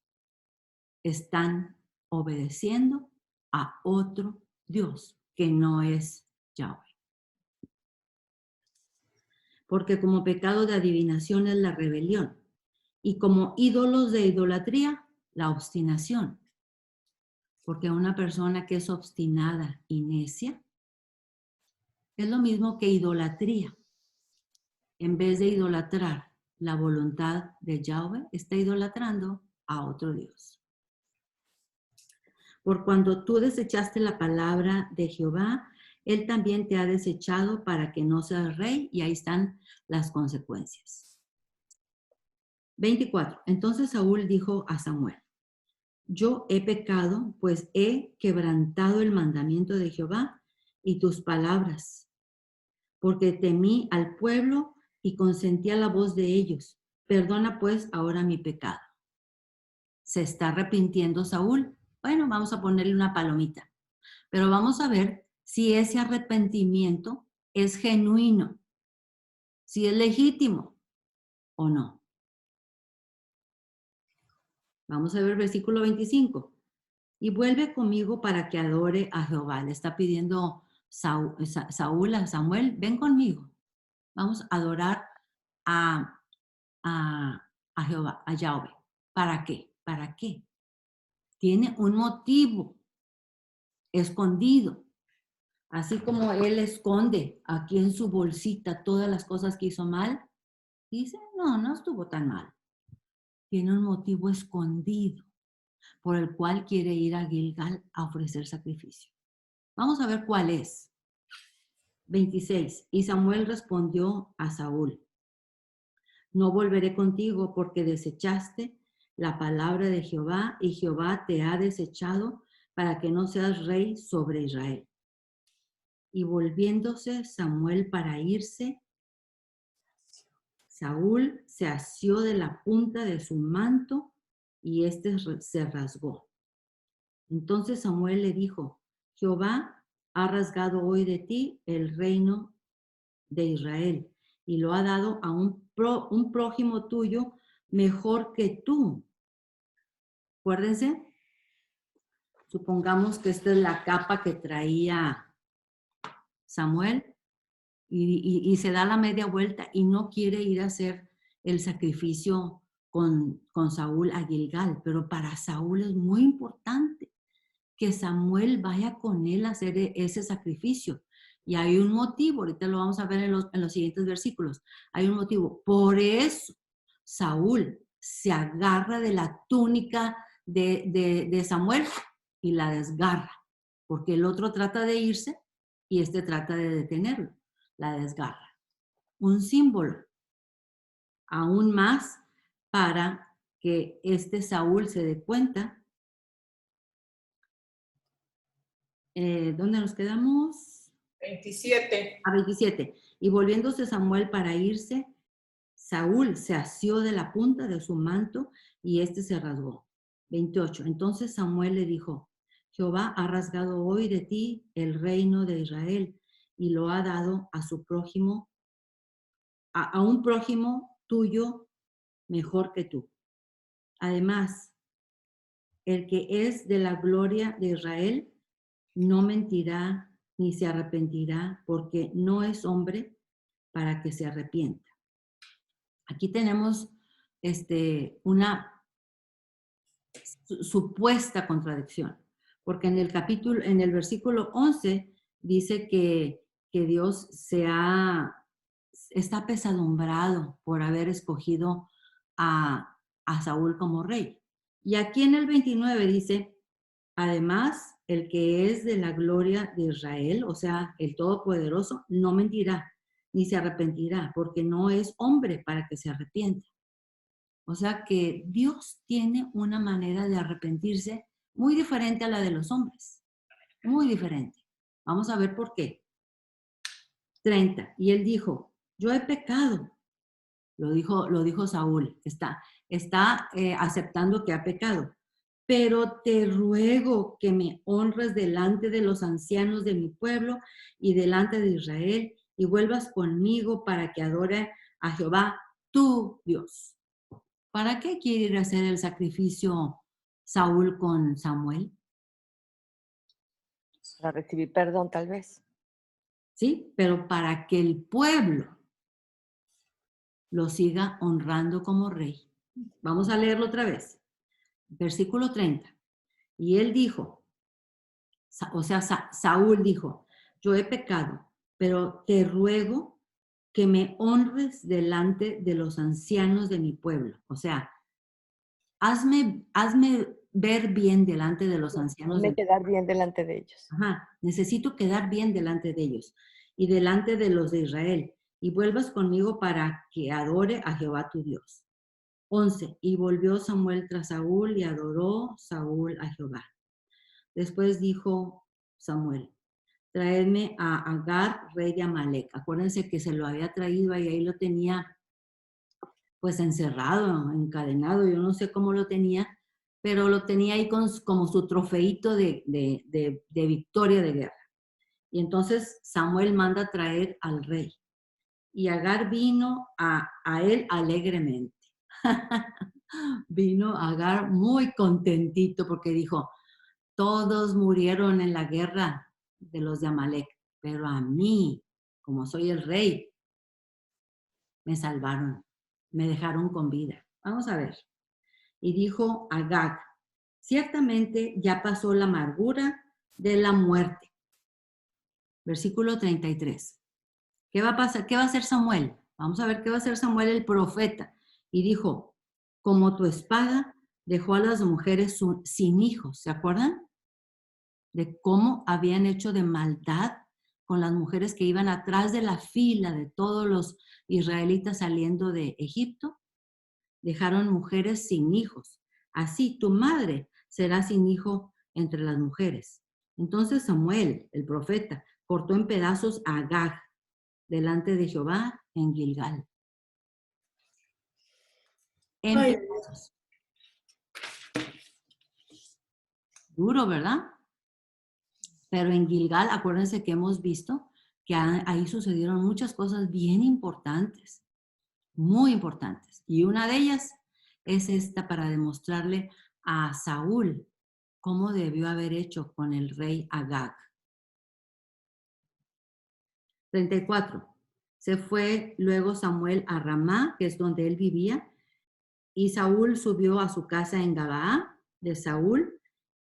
están obedeciendo a otro Dios, que no es Yahweh. Porque como pecado de adivinación es la rebelión, y como ídolos de idolatría, la obstinación. Porque una persona que es obstinada y necia es lo mismo que idolatría. En vez de idolatrar la voluntad de Yahweh, está idolatrando a otro Dios. Por cuando tú desechaste la palabra de Jehová, Él también te ha desechado para que no seas rey, y ahí están las consecuencias. 24. Entonces Saúl dijo a Samuel: yo he pecado, pues he quebrantado el mandamiento de Jehová y tus palabras, porque temí al pueblo y consentí a la voz de ellos. Perdona pues ahora mi pecado. ¿Se está arrepintiendo Saúl? Bueno, vamos a ponerle una palomita, pero vamos a ver si ese arrepentimiento es genuino, si es legítimo o no. Vamos a ver el versículo 25. Y vuelve conmigo para que adore a Jehová. Le está pidiendo Saúl a Samuel, ven conmigo. Vamos a adorar a Jehová, a Yahweh. ¿Para qué? ¿Para qué? Tiene un motivo escondido. Así como él esconde aquí en su bolsita todas las cosas que hizo mal, dice, no estuvo tan mal. Tiene un motivo escondido por el cual quiere ir a Gilgal a ofrecer sacrificio. Vamos a ver cuál es. 26. Y Samuel respondió a Saúl: no volveré contigo porque desechaste la palabra de Jehová y Jehová te ha desechado para que no seas rey sobre Israel. Y volviéndose Samuel para irse, Saúl se asió de la punta de su manto y éste se rasgó. Entonces Samuel le dijo: Jehová ha rasgado hoy de ti el reino de Israel y lo ha dado a un prójimo tuyo mejor que tú. Acuérdense, supongamos que esta es la capa que traía Samuel y se da la media vuelta y no quiere ir a hacer el sacrificio con Saúl a Gilgal, pero para Saúl es muy importante que Samuel vaya con él a hacer ese sacrificio. Y hay un motivo, ahorita lo vamos a ver en los siguientes versículos. Hay un motivo. Por eso Saúl se agarra de la túnica de Samuel y la desgarra, porque el otro trata de irse y este trata de detenerlo. La desgarra. Un símbolo, aún más para que este Saúl se dé cuenta. ¿Dónde nos quedamos? 27. A 27. Y volviéndose Samuel para irse, Saúl se asió de la punta de su manto y éste se rasgó. 28. Entonces Samuel le dijo: Jehová ha rasgado hoy de ti el reino de Israel y lo ha dado a su prójimo, a un prójimo tuyo mejor que tú. Además, el que es de la gloria de Israel no mentirá ni se arrepentirá, porque no es hombre para que se arrepienta. Aquí tenemos una supuesta contradicción, porque en el versículo 11 dice que Dios está apesadumbrado por haber escogido a Saúl como rey. Y aquí en el 29 dice: además, el que es de la gloria de Israel, o sea, el Todopoderoso, no mentirá, ni se arrepentirá, porque no es hombre para que se arrepienta. O sea que Dios tiene una manera de arrepentirse muy diferente a la de los hombres, muy diferente. Vamos a ver por qué. 30. Y él dijo: yo he pecado. Lo dijo Saúl, está aceptando que ha pecado. Pero te ruego que me honres delante de los ancianos de mi pueblo y delante de Israel, y vuelvas conmigo para que adore a Jehová, tu Dios. ¿Para qué quiere ir a hacer el sacrificio Saúl con Samuel? Para recibir perdón, tal vez. ¿sí? Pero para que el pueblo lo siga honrando como rey. Vamos a leerlo otra vez. Versículo 30. Y él dijo, Saúl dijo, yo he pecado, pero te ruego que me honres delante de los ancianos de mi pueblo. O sea, hazme ver bien delante de los ancianos de Hazme quedar bien delante de ellos. Ajá, necesito quedar bien delante de ellos y delante de los de Israel, y vuelvas conmigo para que adore a Jehová tu Dios. 11. Y volvió Samuel tras Saúl y adoró Saúl a Jehová. Después dijo Samuel, traedme a Agar, rey de Amalek. Acuérdense que se lo había traído y ahí lo tenía pues encerrado, encadenado, yo no sé cómo lo tenía, pero lo tenía ahí como su trofeito de victoria de guerra. Y entonces Samuel manda traer al rey. Y Agar vino a él alegremente. Vino Agar muy contentito porque dijo, todos murieron en la guerra de los de Amalek, pero a mí, como soy el rey, me salvaron, me dejaron con vida. Vamos a ver. Y dijo Agag, ciertamente ya pasó la amargura de la muerte. Versículo 33. ¿Qué va a pasar? ¿Qué va a hacer Samuel? Vamos a ver qué va a hacer Samuel el profeta. Y dijo, como tu espada dejó a las mujeres sin hijos. ¿Se acuerdan? De cómo habían hecho de maldad con las mujeres que iban atrás de la fila de todos los israelitas saliendo de Egipto. Dejaron mujeres sin hijos. Así tu madre será sin hijo entre las mujeres. Entonces Samuel, el profeta, cortó en pedazos a Agag delante de Jehová en Gilgal. En Ay, pedazos. Duro, ¿verdad? Pero en Gilgal, acuérdense que hemos visto que ahí sucedieron muchas cosas bien importantes, muy importantes. Y una de ellas es esta para demostrarle a Saúl cómo debió haber hecho con el rey Agag. 34. Se fue luego Samuel a Ramá, que es donde él vivía, y Saúl subió a su casa en Gabaa de Saúl.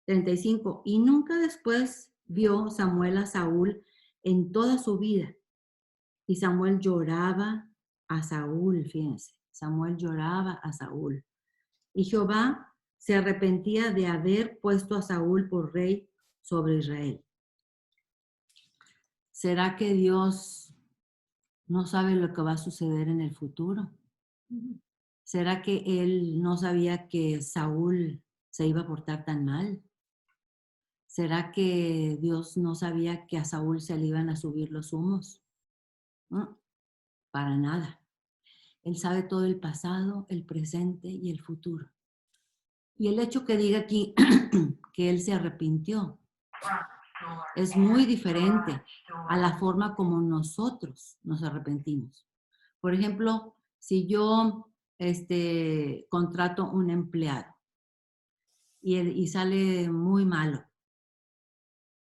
35. Y nunca después vio Samuel a Saúl en toda su vida. Y Samuel lloraba a Saúl, fíjense. Samuel lloraba a Saúl. Y Jehová se arrepentía de haber puesto a Saúl por rey sobre Israel. ¿Será que Dios no sabe lo que va a suceder en el futuro? ¿Será que él no sabía que Saúl se iba a portar tan mal? ¿Será que Dios no sabía que a Saúl se le iban a subir los humos? No, para nada. Él sabe todo el pasado, el presente y el futuro. Y el hecho que diga aquí que él se arrepintió es muy diferente a la forma como nosotros nos arrepentimos. Por ejemplo, si yo contrato un empleado y sale muy malo,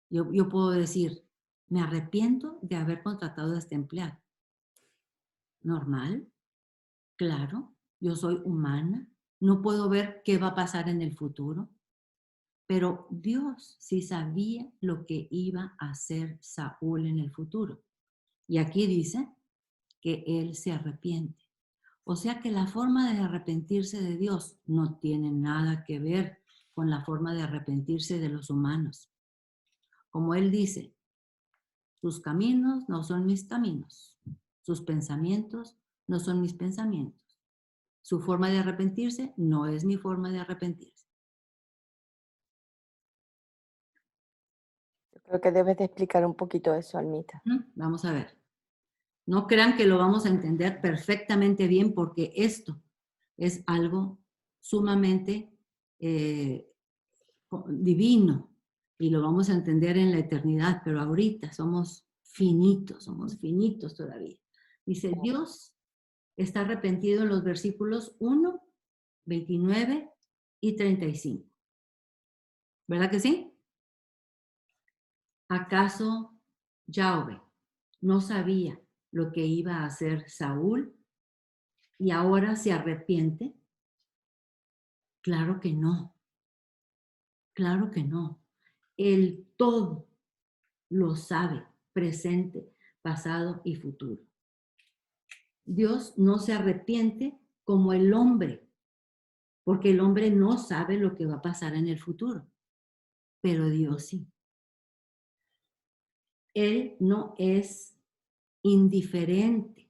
yo puedo decir, me arrepiento de haber contratado a este empleado. Normal, claro, yo soy humana, no puedo ver qué va a pasar en el futuro, pero Dios sí sabía lo que iba a hacer Saúl en el futuro. Y aquí dice que él se arrepiente. O sea que la forma de arrepentirse de Dios no tiene nada que ver con la forma de arrepentirse de los humanos. Como él dice, sus caminos no son mis caminos, sus pensamientos no son mis pensamientos. Su forma de arrepentirse no es mi forma de arrepentirse. Yo creo que debes de explicar un poquito eso, Almita. Vamos a ver. No crean que lo vamos a entender perfectamente bien porque esto es algo sumamente divino y lo vamos a entender en la eternidad, pero ahorita somos finitos todavía. Dice, Dios está arrepentido en los versículos 1, 29 y 35. ¿Verdad que sí? ¿Acaso Yahweh no sabía lo que iba a hacer Saúl y ahora se arrepiente? Claro que no, claro que no. El todo lo sabe, presente, pasado y futuro. Dios no se arrepiente como el hombre, porque el hombre no sabe lo que va a pasar en el futuro, pero Dios sí. Él no es indiferente.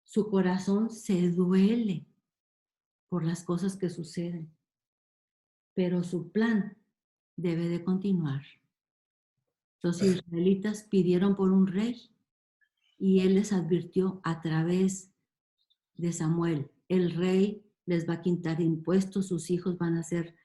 Su corazón se duele por las cosas que suceden, pero su plan debe de continuar. Los israelitas pidieron por un rey y él les advirtió a través de Samuel: el rey les va a quitar impuestos, sus hijos van a ser,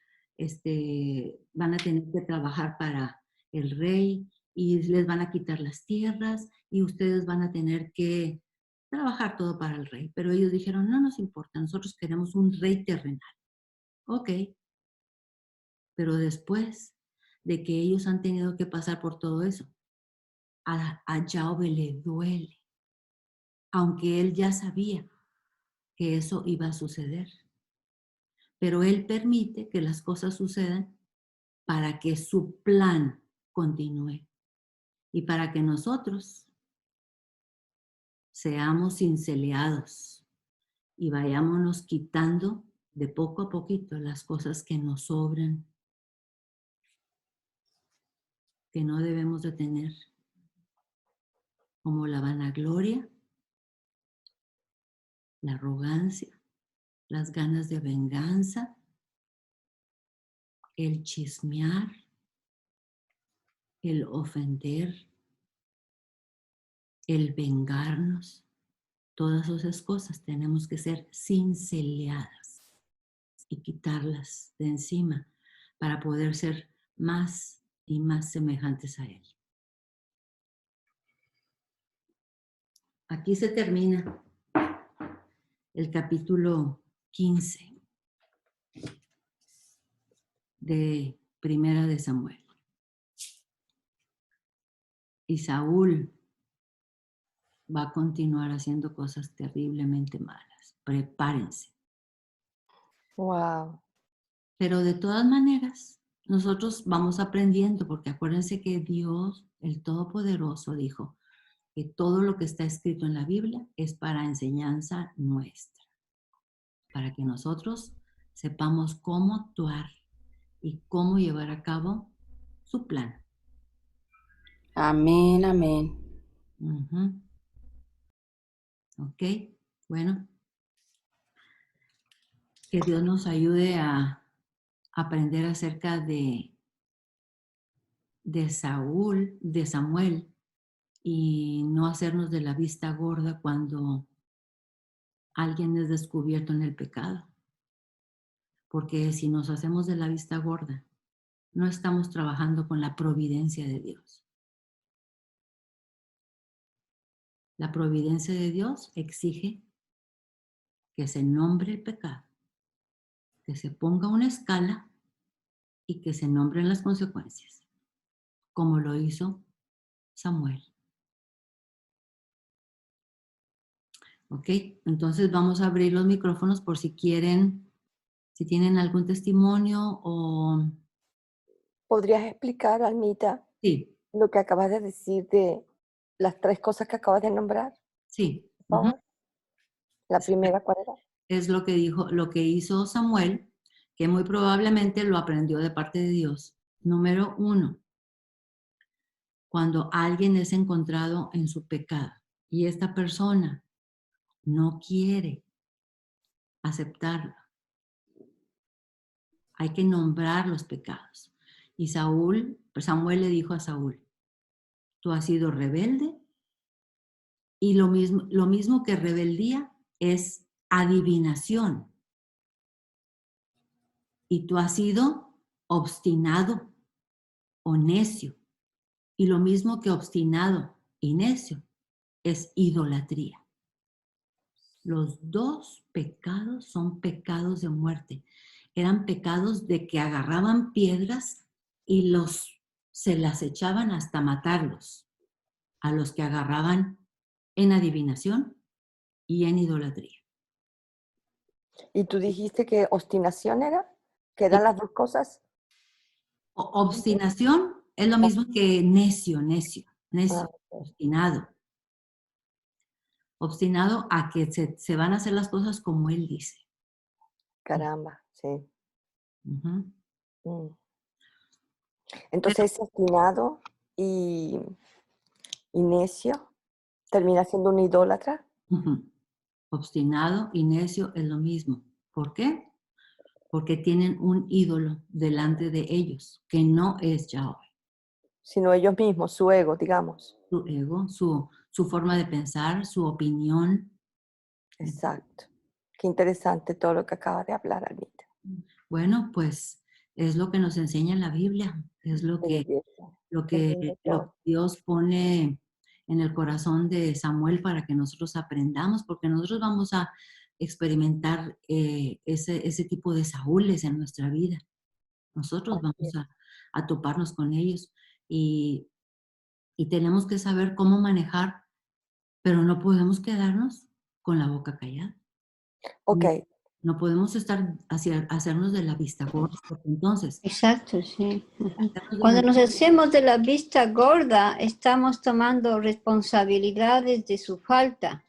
van a tener que trabajar para el rey y les van a quitar las tierras y ustedes van a tener que trabajar todo para el rey. Pero ellos dijeron: no nos importa, nosotros queremos un rey terrenal. Ok, pero después de que ellos han tenido que pasar por todo eso, a Yahweh le duele, aunque él ya sabía que eso iba a suceder. Pero él permite que las cosas sucedan para que su plan continúe y para que nosotros seamos cinceleados y vayámonos quitando de poco a poquito las cosas que nos sobran, que no debemos de tener, como la vanagloria, la arrogancia, las ganas de venganza, el chismear, el ofender, el vengarnos. Todas esas cosas tenemos que ser cinceleadas y quitarlas de encima para poder ser más y más semejantes a Él. Aquí se termina el capítulo 15 de Primera de Samuel. Y Saúl va a continuar haciendo cosas terriblemente malas. Prepárense. Wow. Pero de todas maneras, nosotros vamos aprendiendo, porque acuérdense que Dios, el Todopoderoso, dijo que todo lo que está escrito en la Biblia es para enseñanza nuestra, para que nosotros sepamos cómo actuar y cómo llevar a cabo su plan. Amén, amén. Uh-huh. Ok, bueno. Que Dios nos ayude a aprender acerca de Saúl, de Samuel, y no hacernos de la vista gorda cuando alguien es descubierto en el pecado. Porque si nos hacemos de la vista gorda, no estamos trabajando con la providencia de Dios. La providencia de Dios exige que se nombre el pecado, que se ponga una escala y que se nombren las consecuencias, como lo hizo Samuel. ¿Ok? Entonces vamos a abrir los micrófonos por si quieren, si tienen algún testimonio o... ¿Podrías explicar, Almita, Sí, lo que acabas de decir de las 3 cosas que acabas de nombrar, sí. por Uh-huh. favor? La primera, ¿cuál era? Es lo que dijo, lo que hizo Samuel, que muy probablemente lo aprendió de parte de Dios. Número 1, cuando alguien es encontrado en su pecado y esta persona no quiere aceptarlo, hay que nombrar los pecados. Y Samuel le dijo a Saúl: tú has sido rebelde, y lo mismo que rebeldía es adivinación. Y tú has sido obstinado o necio. Y lo mismo que obstinado y necio es idolatría. Los 2 pecados son pecados de muerte. Eran pecados de que agarraban piedras y los se las echaban hasta matarlos a los que agarraban en adivinación y en idolatría. ¿Y tú dijiste que obstinación era? ¿Que Sí. eran las dos cosas? Obstinación es lo mismo que necio, Ah, ok. obstinado. Obstinado a que se van a hacer las cosas como él dice. Caramba, sí. Ujú. Mm. Pero, Entonces, obstinado y necio termina siendo un idólatra. ujú, obstinado y necio es lo mismo. ¿Por qué? Porque tienen un ídolo delante de ellos, que no es Yahweh. Sino ellos mismos, su ego, digamos. Su ego, su forma de pensar, su opinión. Exacto. Qué interesante todo lo que acaba de hablar, Almita. Bueno, pues es lo que nos enseña la Biblia, es lo Qué que, belleza. lo Qué que, lindo lo todo. que Dios pone en el corazón de Samuel para que nosotros aprendamos, porque nosotros vamos a experimentar ese tipo de Saúles en nuestra vida. Nosotros Así vamos es. a toparnos con ellos y, y tenemos que saber cómo manejar, pero no podemos quedarnos con la boca callada. Ok, No podemos estar hacernos de la vista gorda, porque entonces, Exacto, sí. hacernos de Cuando la, nos hacemos de la vista gorda, estamos tomando responsabilidades de su falta.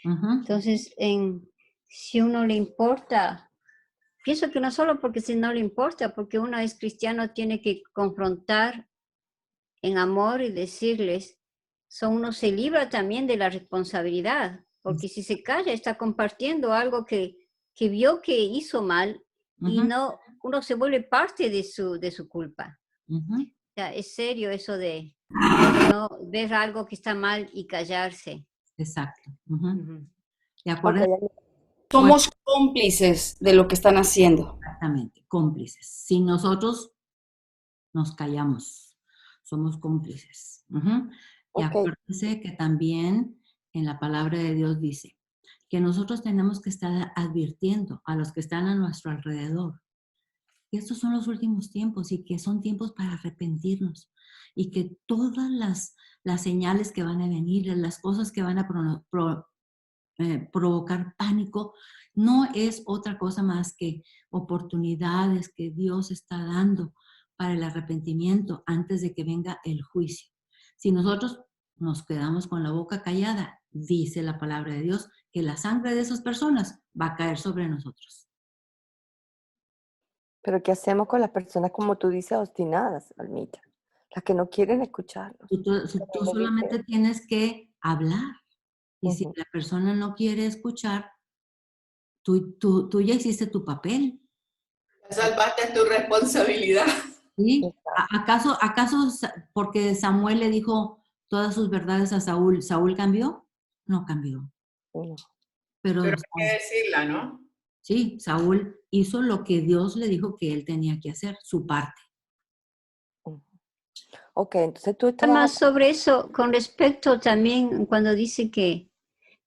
Ujú, Entonces, si uno le importa, pienso que no solo porque si no le importa, porque uno es cristiano, tiene que confrontar en amor y decirles, uno se libra también de la responsabilidad, porque si se calla está compartiendo algo que vio que hizo mal y ujú, no, uno se vuelve parte de su culpa. ujú, O sea, es serio eso de no ver algo que está mal y callarse. exacto. Ujú. Ujú. Y ok, acuérdense, bueno, Somos cómplices de lo que están haciendo. exactamente, cómplices. Si nosotros nos callamos, somos cómplices. Ujú. Y ok. acuérdense que también en la palabra de Dios dice que nosotros tenemos que estar advirtiendo a los que están a nuestro alrededor que estos son los últimos tiempos y que son tiempos para arrepentirnos y que todas las señales que van a venir, las cosas que van a provocar pánico, no es otra cosa más que oportunidades que Dios está dando para el arrepentimiento antes de que venga el juicio. Si nosotros nos quedamos con la boca callada, dice la palabra de Dios que la sangre de esas personas va a caer sobre nosotros. Pero ¿qué hacemos con las personas, como tú dices, obstinadas, Almita? Las que no quieren escucharnos. Tú solamente tienes que hablar. Y si Ujú. la persona no quiere escuchar, tú ya hiciste tu papel. Salvaste tu responsabilidad. ¿Sí? Exacto. ¿Acaso porque Samuel le dijo todas sus verdades a Saúl, Saúl cambió? No cambió. No. Pero Pero hay que decirla, ¿no? sí, Saúl hizo lo que Dios le dijo que él tenía que hacer, su parte. Ujú. Ok, entonces tú Además, estabas... sobre eso, con respecto también cuando dice que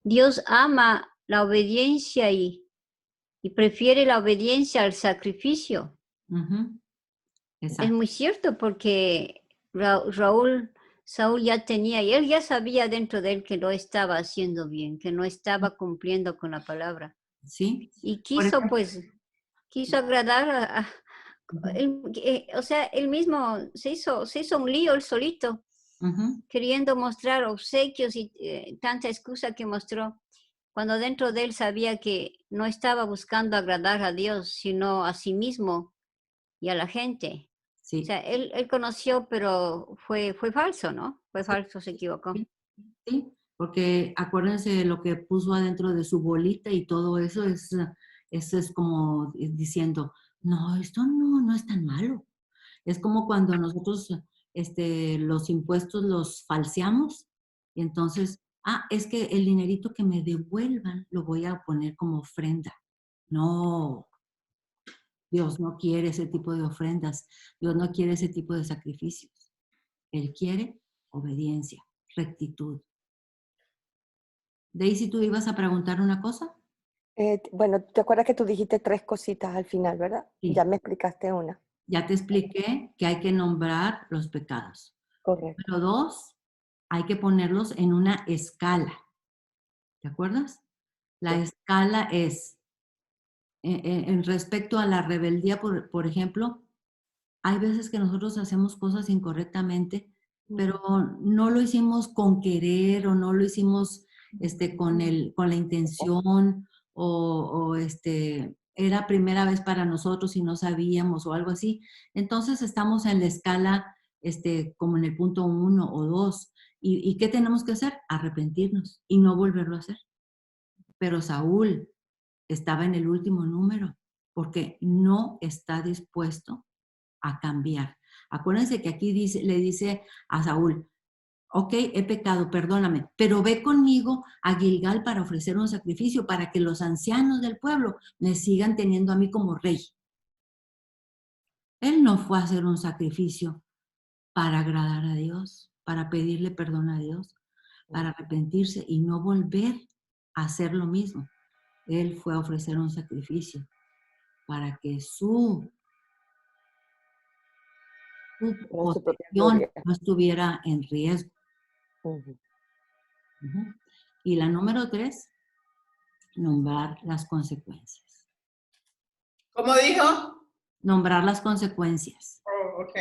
Dios ama la obediencia y prefiere la obediencia al sacrificio. Ujú, Es exacto. muy cierto porque Saúl ya tenía, y él ya sabía dentro de él que no estaba haciendo bien, que no estaba cumpliendo con la palabra. ¿Sí? Y Por ejemplo, quiso agradar ujú, o sea, él mismo se hizo un lío él solito, ujú, queriendo mostrar obsequios y tanta excusa que mostró, cuando dentro de él sabía que no estaba buscando agradar a Dios, sino a sí mismo y a la gente. O sí, sea, él conoció, pero fue falso, ¿no? Fue sí, falso, se equivocó. sí, sí, porque acuérdense de lo que puso adentro de su bolita y todo eso eso es como diciendo, no, esto no es tan malo. Es como cuando nosotros los impuestos los falseamos y entonces, es que el dinerito que me devuelvan lo voy a poner como ofrenda. No, Dios no quiere ese tipo de ofrendas, Dios no quiere ese tipo de sacrificios. Él quiere obediencia, rectitud. Daisy, ¿tú ibas a preguntar una cosa? Bueno, ¿te acuerdas que tú dijiste tres cositas al final, verdad? Ya Sí. me explicaste una. Ya te expliqué que hay que nombrar los pecados. Correcto. Número 2, hay que ponerlos en una escala. ¿Te acuerdas? La Sí. escala es, en respecto a la rebeldía, por ejemplo, hay veces que nosotros hacemos cosas incorrectamente, pero no lo hicimos con querer o no lo hicimos con la intención o era primera vez para nosotros y no sabíamos o algo así. Entonces estamos en la escala como en el punto 1 o 2. ¿Y qué tenemos que hacer? Arrepentirnos y no volverlo a hacer. Pero Saúl estaba en el último número porque no está dispuesto a cambiar. Acuérdense que aquí le dice a Saúl, ok, he pecado, perdóname, pero ve conmigo a Gilgal para ofrecer un sacrificio para que los ancianos del pueblo me sigan teniendo a mí como rey. Él no fue a hacer un sacrificio para agradar a Dios, para pedirle perdón a Dios, para arrepentirse y no volver a hacer lo mismo. Él fue a ofrecer un sacrificio para que su Para su propia posesión gloria. no estuviera en riesgo. Ujú. Ujú. Y la número 3, nombrar las consecuencias. ¿Cómo dijo? Nombrar las consecuencias. Oh, ok.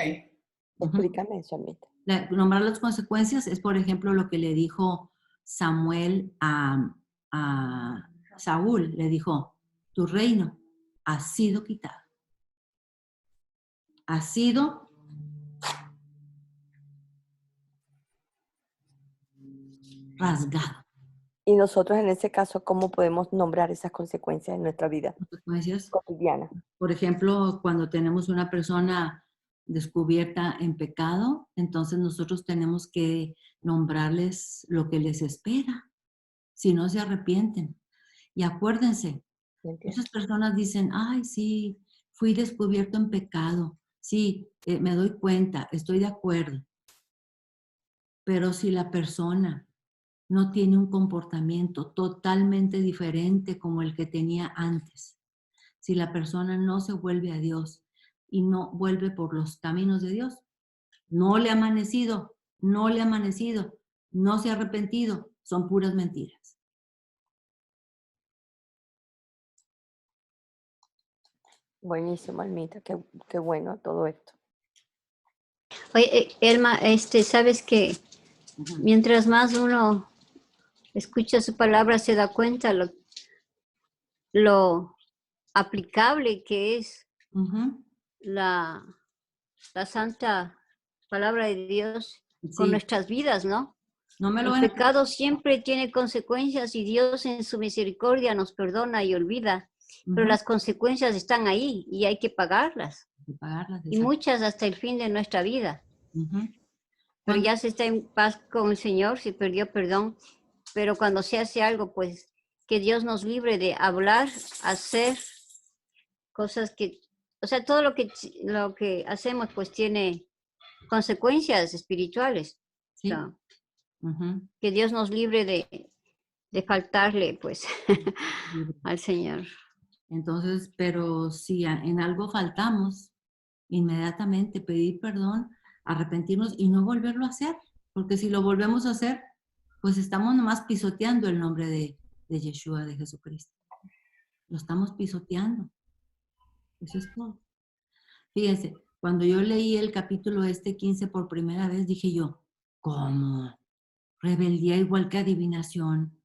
Ujú. Explícame eso, Almita. Nombrar las consecuencias es, por ejemplo, lo que le dijo Samuel a Saúl. Le dijo, tu reino ha sido quitado. Ha sido rasgado. Y nosotros en ese caso, ¿cómo podemos nombrar esas consecuencias en nuestra vida Consecuencias, cotidiana? por ejemplo, cuando tenemos una persona descubierta en pecado, entonces nosotros tenemos que nombrarles lo que les espera, si no se arrepienten. Y acuérdense, ¿Me entiendes? muchas personas dicen, ay, sí, fui descubierto en pecado, sí, me doy cuenta, estoy de acuerdo. Pero si la persona no tiene un comportamiento totalmente diferente como el que tenía antes, si la persona no se vuelve a Dios y no vuelve por los caminos de Dios, no le ha amanecido, no le ha amanecido, no se ha arrepentido, son puras mentiras. Buenísimo, Almita. Qué bueno todo esto. Oye, Elma, sabes que mientras más uno escucha su palabra, se da cuenta lo aplicable que es Ujú. la santa palabra de Dios con Sí, nuestras vidas, ¿no? no me lo El van a pecado siempre tiene consecuencias y Dios en su misericordia nos perdona y olvida, pero las consecuencias están ahí y hay que pagarlas, pagarlas. y muchas hasta el fin de nuestra vida. Ujú. Pero ya se está en paz con el Señor, se perdió perdón, pero cuando se hace algo, pues que Dios nos libre de hablar, hacer cosas que, o sea, todo lo que hacemos pues tiene consecuencias espirituales. Sí. O sea, Ujú. que Dios nos libre de faltarle pues al Señor. Entonces, pero si en algo faltamos, inmediatamente pedir perdón, arrepentirnos y no volverlo a hacer, porque si lo volvemos a hacer, pues estamos nomás pisoteando el nombre de Yeshua, de Jesucristo. Lo estamos pisoteando. Eso es todo. Fíjense, cuando yo leí el capítulo 15 por primera vez, dije yo, ¿cómo? Rebeldía igual que adivinación.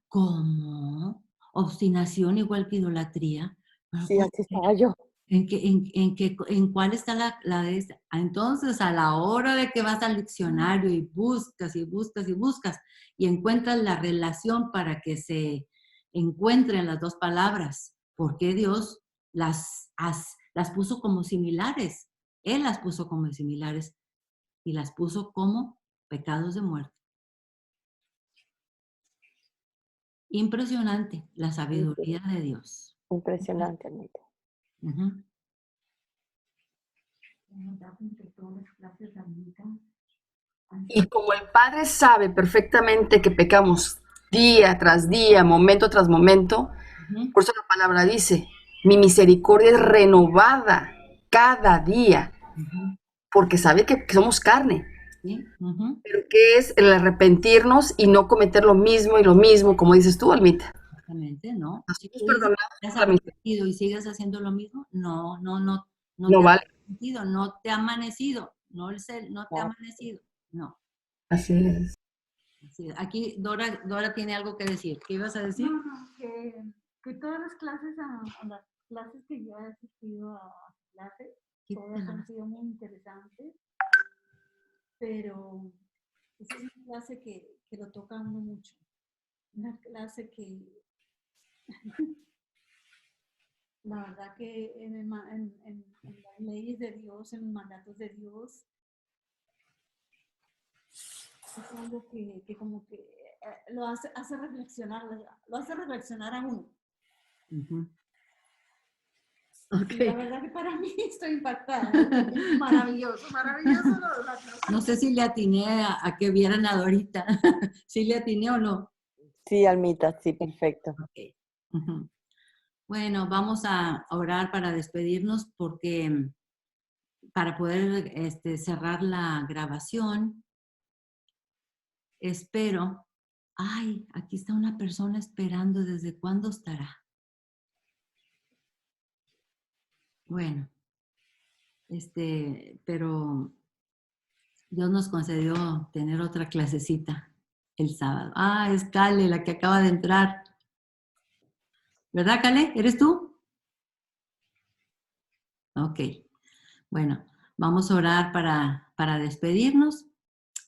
¿Cómo? Obstinación igual que idolatría. Pero, Sí, así estaba yo. ¿En cuál está la de esta? Entonces, a la hora de que vas al diccionario y buscas y buscas y buscas y encuentras la relación para que se encuentren las dos palabras, ¿por qué Dios las puso como similares? Él las puso como similares y las puso como pecados de muerte. Impresionante la sabiduría de Dios. Impresionante, Almita. Ujú. Y como el Padre sabe perfectamente que pecamos día tras día, momento tras momento, Ujú. por eso la palabra dice, mi misericordia es renovada cada día, Ujú. porque sabe que somos carne. Sí. Ujú. Pero ¿qué es el arrepentirnos y no cometer lo mismo y lo mismo, como dices tú, Almita? Exactamente, ¿no? Si Nosotros tú dices perdonamos que te has por la misma. arrepentido y sigues haciendo lo mismo, no No te has vale. arrepentido, no te ha amanecido, no te ha amanecido, no. Así es. Así es. Aquí Dora tiene algo que decir. ¿Qué ibas a decir? No, no, que todas las clases, a las clases que yo he asistido a clases, todas han sido muy interesantes, pero esa es una clase que lo toca a uno mucho. Una clase que la verdad que en las leyes de Dios, en los mandatos de Dios, es algo que como que lo hace reflexionar, lo hace reflexionar a uno. Ujú. Y la Ok. verdad que para mí estoy impactada. Maravilloso, maravilloso la clase. No sé si le atiné a que vieran a Dorita. ¿Sí le atiné o no? Sí, Almita, sí, perfecto. Ok. Ujú. Bueno, vamos a orar para despedirnos porque para poder cerrar la grabación, espero. Ay, aquí está una persona esperando. ¿Desde cuándo estará? Bueno, pero Dios nos concedió tener otra clasecita el sábado. Ah, es Cale, la que acaba de entrar. ¿Verdad, Cale? ¿Eres tú? Ok. Bueno, vamos a orar para despedirnos,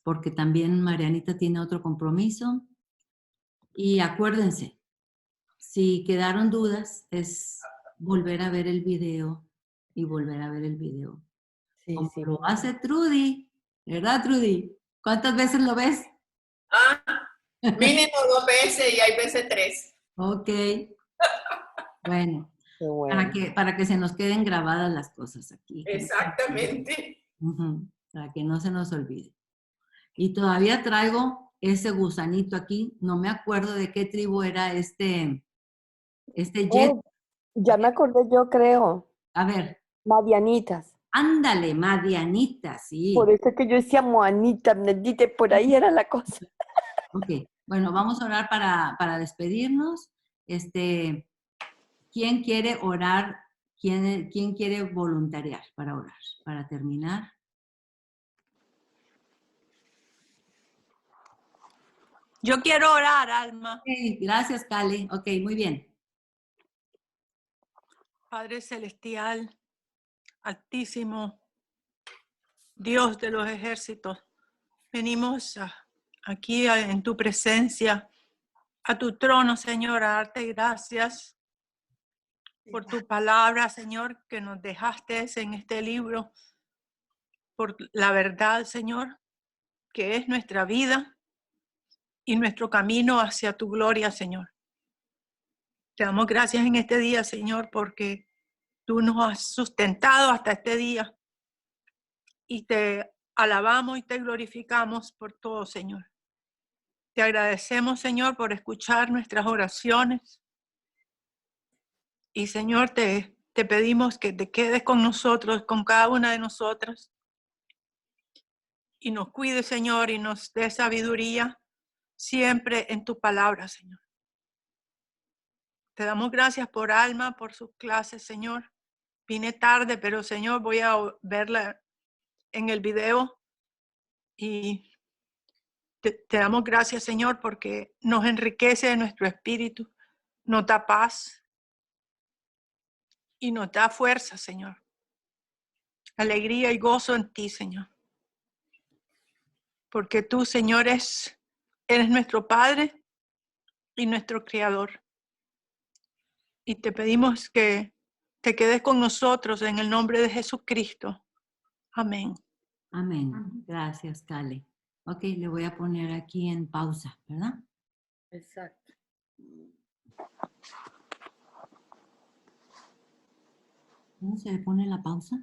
porque también Marianita tiene otro compromiso. Y acuérdense, si quedaron dudas, es volver a ver el video y volver a ver el video. Sí, Como sí. lo hace Trudy, ¿verdad, Trudy? ¿Cuántas veces lo ves? Ah, mínimo 2 veces y hay veces 3. Ok, bueno, Qué bueno. para que se nos queden grabadas las cosas aquí. Exactamente. Ujú, para que no se nos olvide. Y todavía traigo ese gusanito aquí, no me acuerdo de qué tribu era este jet. Oh, ya me acordé, yo creo. A ver, Madianitas. ándale, Madianita, Por sí. eso que yo decía Moanita, Mnedite, por ahí era la cosa. Ok, bueno, vamos a orar para despedirnos. ¿Quién quiere orar? ¿Quién quiere voluntariar para orar? Para terminar. Yo quiero orar, Alma. Ok, gracias, Cale. Ok, muy bien. Padre Celestial, Altísimo, Dios de los ejércitos, venimos aquí en tu presencia, a tu trono, Señor, a darte gracias por tu palabra, Señor, que nos dejaste en este libro, por la verdad, Señor, que es nuestra vida y nuestro camino hacia tu gloria, Señor. Te damos gracias en este día, Señor, porque tú nos has sustentado hasta este día y te alabamos y te glorificamos por todo, Señor. Te agradecemos, Señor, por escuchar nuestras oraciones. Y, Señor, te pedimos que te quedes con nosotros, con cada una de nosotras. Y nos cuides, Señor, y nos dé sabiduría siempre en tu palabra, Señor. Te damos gracias por Alma, por sus clases, Señor. Vine tarde, pero, Señor, voy a verla en el video. Y te damos gracias, Señor, porque nos enriquece nuestro espíritu, nos da paz y nos da fuerza, Señor. Alegría y gozo en ti, Señor. Porque tú, Señor, eres nuestro Padre y nuestro Creador. Y te pedimos que te quedes con nosotros en el nombre de Jesucristo. Amén. Amén. Amén. Gracias, Cale. Ok, le voy a poner aquí en pausa, ¿verdad? Exacto. ¿Cómo se le pone la pausa?